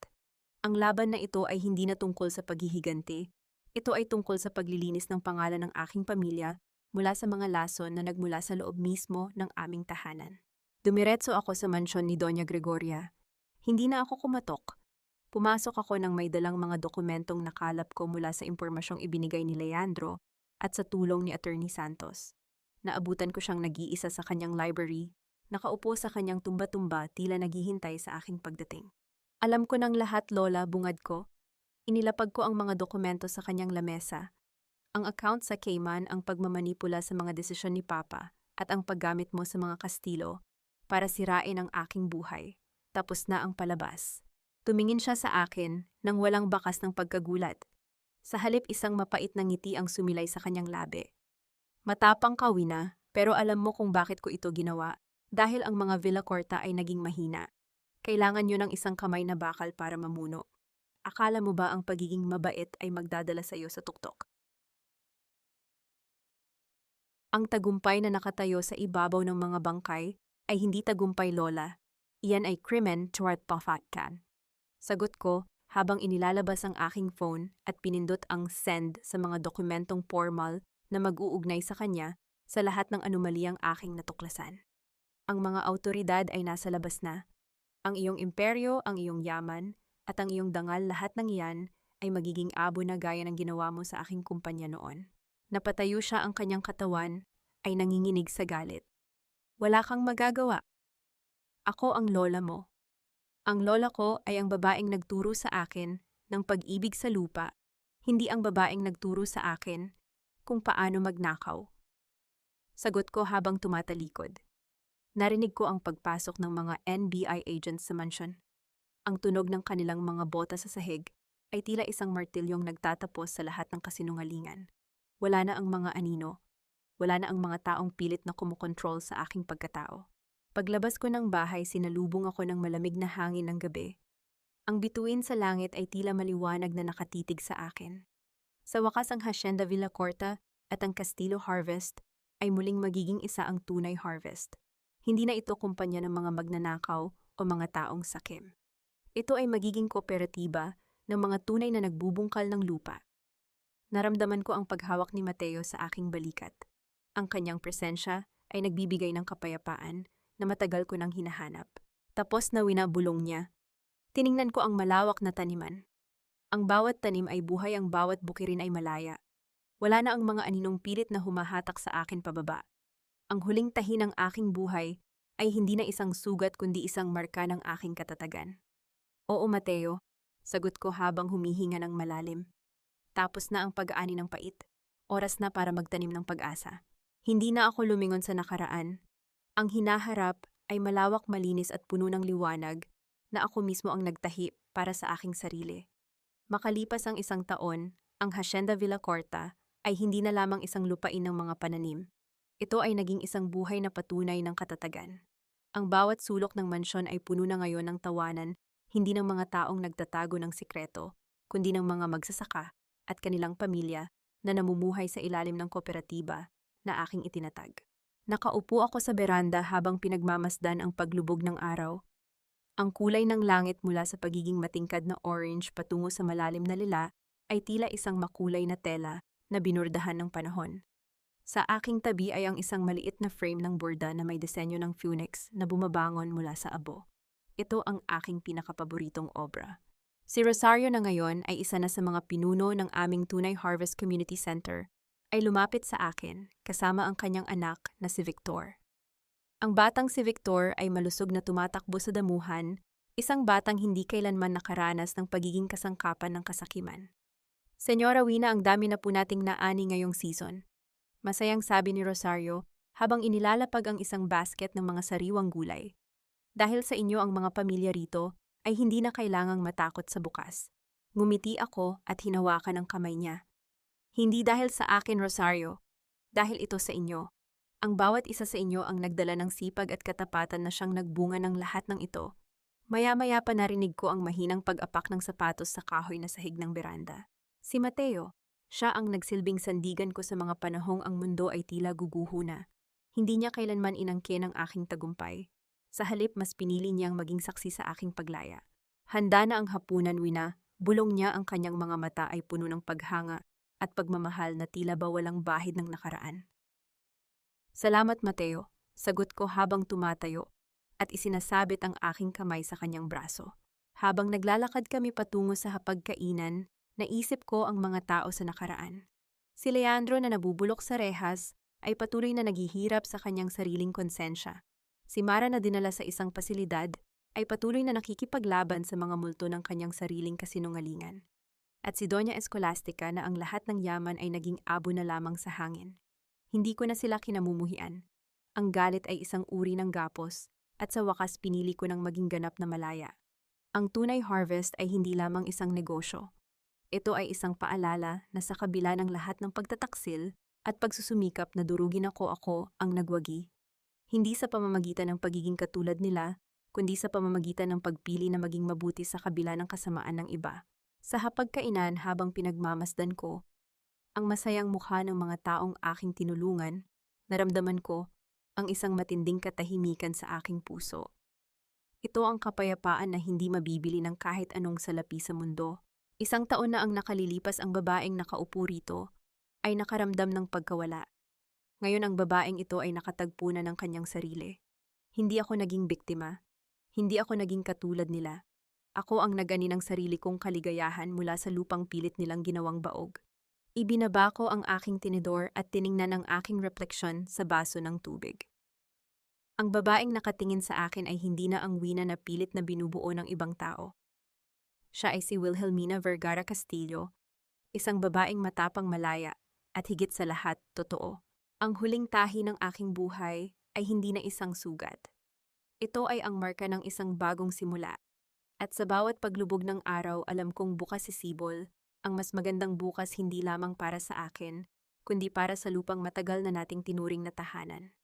Ang laban na ito ay hindi na tungkol sa paghihiganti. Ito ay tungkol sa paglilinis ng pangalan ng aking pamilya mula sa mga lason na nagmula sa loob mismo ng aming tahanan. Dumiretso ako sa mansyon ni Doña Gregoria. Hindi na ako kumatok. Pumasok ako nang may dalang mga dokumentong nakalap ko mula sa impormasyong ibinigay ni Leandro at sa tulong ni Attorney Santos. Naabutan ko siyang nag-iisa sa kanyang library, nakaupo sa kanyang tumba-tumba, tila naghihintay sa aking pagdating. Alam ko ng lahat, Lola, bungad ko. Inilapag ko ang mga dokumento sa kanyang lamesa. Ang account sa Cayman, ang pagmamanipula sa mga desisyon ni Papa, at ang paggamit mo sa mga kastilo para sirain ang aking buhay. Tapos na ang palabas. Tumingin siya sa akin nang walang bakas ng pagkagulat. Sa halip, isang mapait na ngiti ang sumilay sa kanyang labi. Matapang ka, Wina, pero alam mo kung bakit ko ito ginawa. Dahil ang mga Villacorta ay naging mahina. Kailangan nyo ng isang kamay na bakal para mamuno. Akala mo ba ang pagiging mabait ay magdadala sa iyo sa tuktok? Ang tagumpay na nakatayo sa ibabaw ng mga bangkay ay hindi tagumpay, Lola. Iyan ay krimen toward pafatkan. Sagot ko habang inilalabas ang aking phone at pinindot ang send sa mga dokumentong formal na mag-uugnay sa kanya sa lahat ng anomaliyang aking natuklasan. Ang mga awtoridad ay nasa labas na. Ang iyong imperyo, ang iyong yaman, at ang iyong dangal, lahat ng iyan ay magiging abo na gaya ng ginawa mo sa aking kumpanya noon. Napatayo siya, ang kanyang katawan ay nanginginig sa galit. Wala kang magagawa. Ako ang lola mo. Ang lola ko ay ang babaeng nagturo sa akin ng pag-ibig sa lupa, hindi ang babaeng nagturo sa akin kung paano magnakaw. Sagot ko habang tumatalikod. Narinig ko ang pagpasok ng mga NBI agents sa mansyon. Ang tunog ng kanilang mga bota sa sahig ay tila isang martilyong nagtatapos sa lahat ng kasinungalingan. Wala na ang mga anino. Wala na ang mga taong pilit na kumukontrol sa aking pagkatao. Paglabas ko ng bahay, sinalubong ako ng malamig na hangin ng gabi. Ang bituin sa langit ay tila maliwanag na nakatitig sa akin. Sa wakas, ang Hacienda Villacorta at ang Castillo Harvest ay muling magiging isa ang tunay harvest. Hindi na ito kumpanya ng mga magnanakaw o mga taong sakim. Ito ay magiging kooperatiba ng mga tunay na nagbubungkal ng lupa. Naramdaman ko ang paghawak ni Mateo sa aking balikat. Ang kanyang presensya ay nagbibigay ng kapayapaan na matagal ko nang hinahanap. Tapos na winabulong niya, tiningnan ko ang malawak na taniman. Ang bawat tanim ay buhay, ang bawat bukirin ay malaya. Wala na ang mga aninong pilit na humahatak sa akin pababa. Ang huling tahi ng aking buhay ay hindi na isang sugat kundi isang marka ng aking katatagan. Oo, Mateo, sagot ko habang humihinga ng malalim. Tapos na ang pag-aani ng pait. Oras na para magtanim ng pag-asa. Hindi na ako lumingon sa nakaraan. Ang hinaharap ay malawak, malinis at puno ng liwanag na ako mismo ang nagtahi para sa aking sarili. Makalipas ang 1 taon, ang Hacienda Villacorta ay hindi na lamang isang lupain ng mga pananim. Ito ay naging isang buhay na patunay ng katatagan. Ang bawat sulok ng mansyon ay puno na ngayon ng tawanan, hindi ng mga taong nagtatago ng sikreto, kundi ng mga magsasaka at kanilang pamilya na namumuhay sa ilalim ng kooperatiba na aking itinatag. Nakaupo ako sa beranda habang pinagmamasdan ang paglubog ng araw. Ang kulay ng langit mula sa pagiging matingkad na orange patungo sa malalim na lila ay tila isang makulay na tela na binurdahan ng panahon. Sa aking tabi ay ang isang maliit na frame ng borda na may disenyo ng phoenix na bumabangon mula sa abo. Ito ang aking pinakapaboritong obra. Si Rosario na ngayon ay isa na sa mga pinuno ng aming Tunay Harvest Community Center, ay lumapit sa akin kasama ang kanyang anak na si Victor. Ang batang si Victor ay malusog na tumatakbo sa damuhan, isang batang hindi kailanman nakaranas ng pagiging kasangkapan ng kasakiman. Senyora Wina, ang dami na po nating naani ngayong season. Masayang sabi ni Rosario habang inilalapag ang isang basket ng mga sariwang gulay. Dahil sa inyo ang mga pamilya rito, ay hindi na kailangang matakot sa bukas. Ngumiti ako at hinawakan ang kamay niya. Hindi dahil sa akin, Rosario. Dahil ito sa inyo. Ang bawat isa sa inyo ang nagdala ng sipag at katapatan na siyang nagbunga ng lahat ng ito. Maya-maya pa narinig ko ang mahinang pag-apak ng sapatos sa kahoy na sahig ng beranda. Si Mateo, siya ang nagsilbing sandigan ko sa mga panahong ang mundo ay tila guguho na. Hindi niya kailanman inangkin ang aking tagumpay. Sa halip, mas pinili niyang maging saksi sa aking paglaya. Handa na ang hapunan, Wina. Bulong niya, ang kanyang mga mata ay puno ng paghanga at pagmamahal na tila ba walang bahid ng nakaraan. Salamat, Mateo, sagot ko habang tumatayo at isinasabit ang aking kamay sa kanyang braso. Habang naglalakad kami patungo sa hapagkainan, naisip ko ang mga tao sa nakaraan. Si Leandro na nabubulok sa rehas ay patuloy na naghihirap sa kanyang sariling konsensya. Si Mara na dinala sa isang pasilidad ay patuloy na nakikipaglaban sa mga multo ng kanyang sariling kasinungalingan. At si Doña Escolastica na ang lahat ng yaman ay naging abo na lamang sa hangin. Hindi ko na sila kinamumuhian. Ang galit ay isang uri ng gapos at sa wakas pinili ko ng maging ganap na malaya. Ang Tunay Harvest ay hindi lamang isang negosyo. Ito ay isang paalala na sa kabila ng lahat ng pagtataksil at pagsusumikap na durugin ako ang nagwagi. Hindi sa pamamagitan ng pagiging katulad nila, kundi sa pamamagitan ng pagpili na maging mabuti sa kabila ng kasamaan ng iba. Sa hapagkainan habang pinagmamasdan ko, ang masayang mukha ng mga taong aking tinulungan, naramdaman ko ang isang matinding katahimikan sa aking puso. Ito ang kapayapaan na hindi mabibili ng kahit anong salapi sa mundo. 1 taon na ang nakalilipas, ang babaeng nakaupo rito ay nakaramdam ng pagkawala. Ngayon ang babaeng ito ay nakatagpo na ng kanyang sarili. Hindi ako naging biktima. Hindi ako naging katulad nila. Ako ang nag-ani ng sarili kong kaligayahan mula sa lupang pilit nilang ginawang baog. Ibinaba ko ang aking tinidor at tiningnan ang aking refleksyon sa baso ng tubig. Ang babaeng nakatingin sa akin ay hindi na ang Wina na pilit na binubuo ng ibang tao. Siya ay si Wilhelmina Vergara Castillo, isang babaeng matapang, malaya, at higit sa lahat, totoo. Ang huling tahi ng aking buhay ay hindi na isang sugat. Ito ay ang marka ng isang bagong simula. At sa bawat paglubog ng araw, alam kong bukas sisibol, ang mas magandang bukas hindi lamang para sa akin, kundi para sa lupang matagal na nating tinuring na tahanan.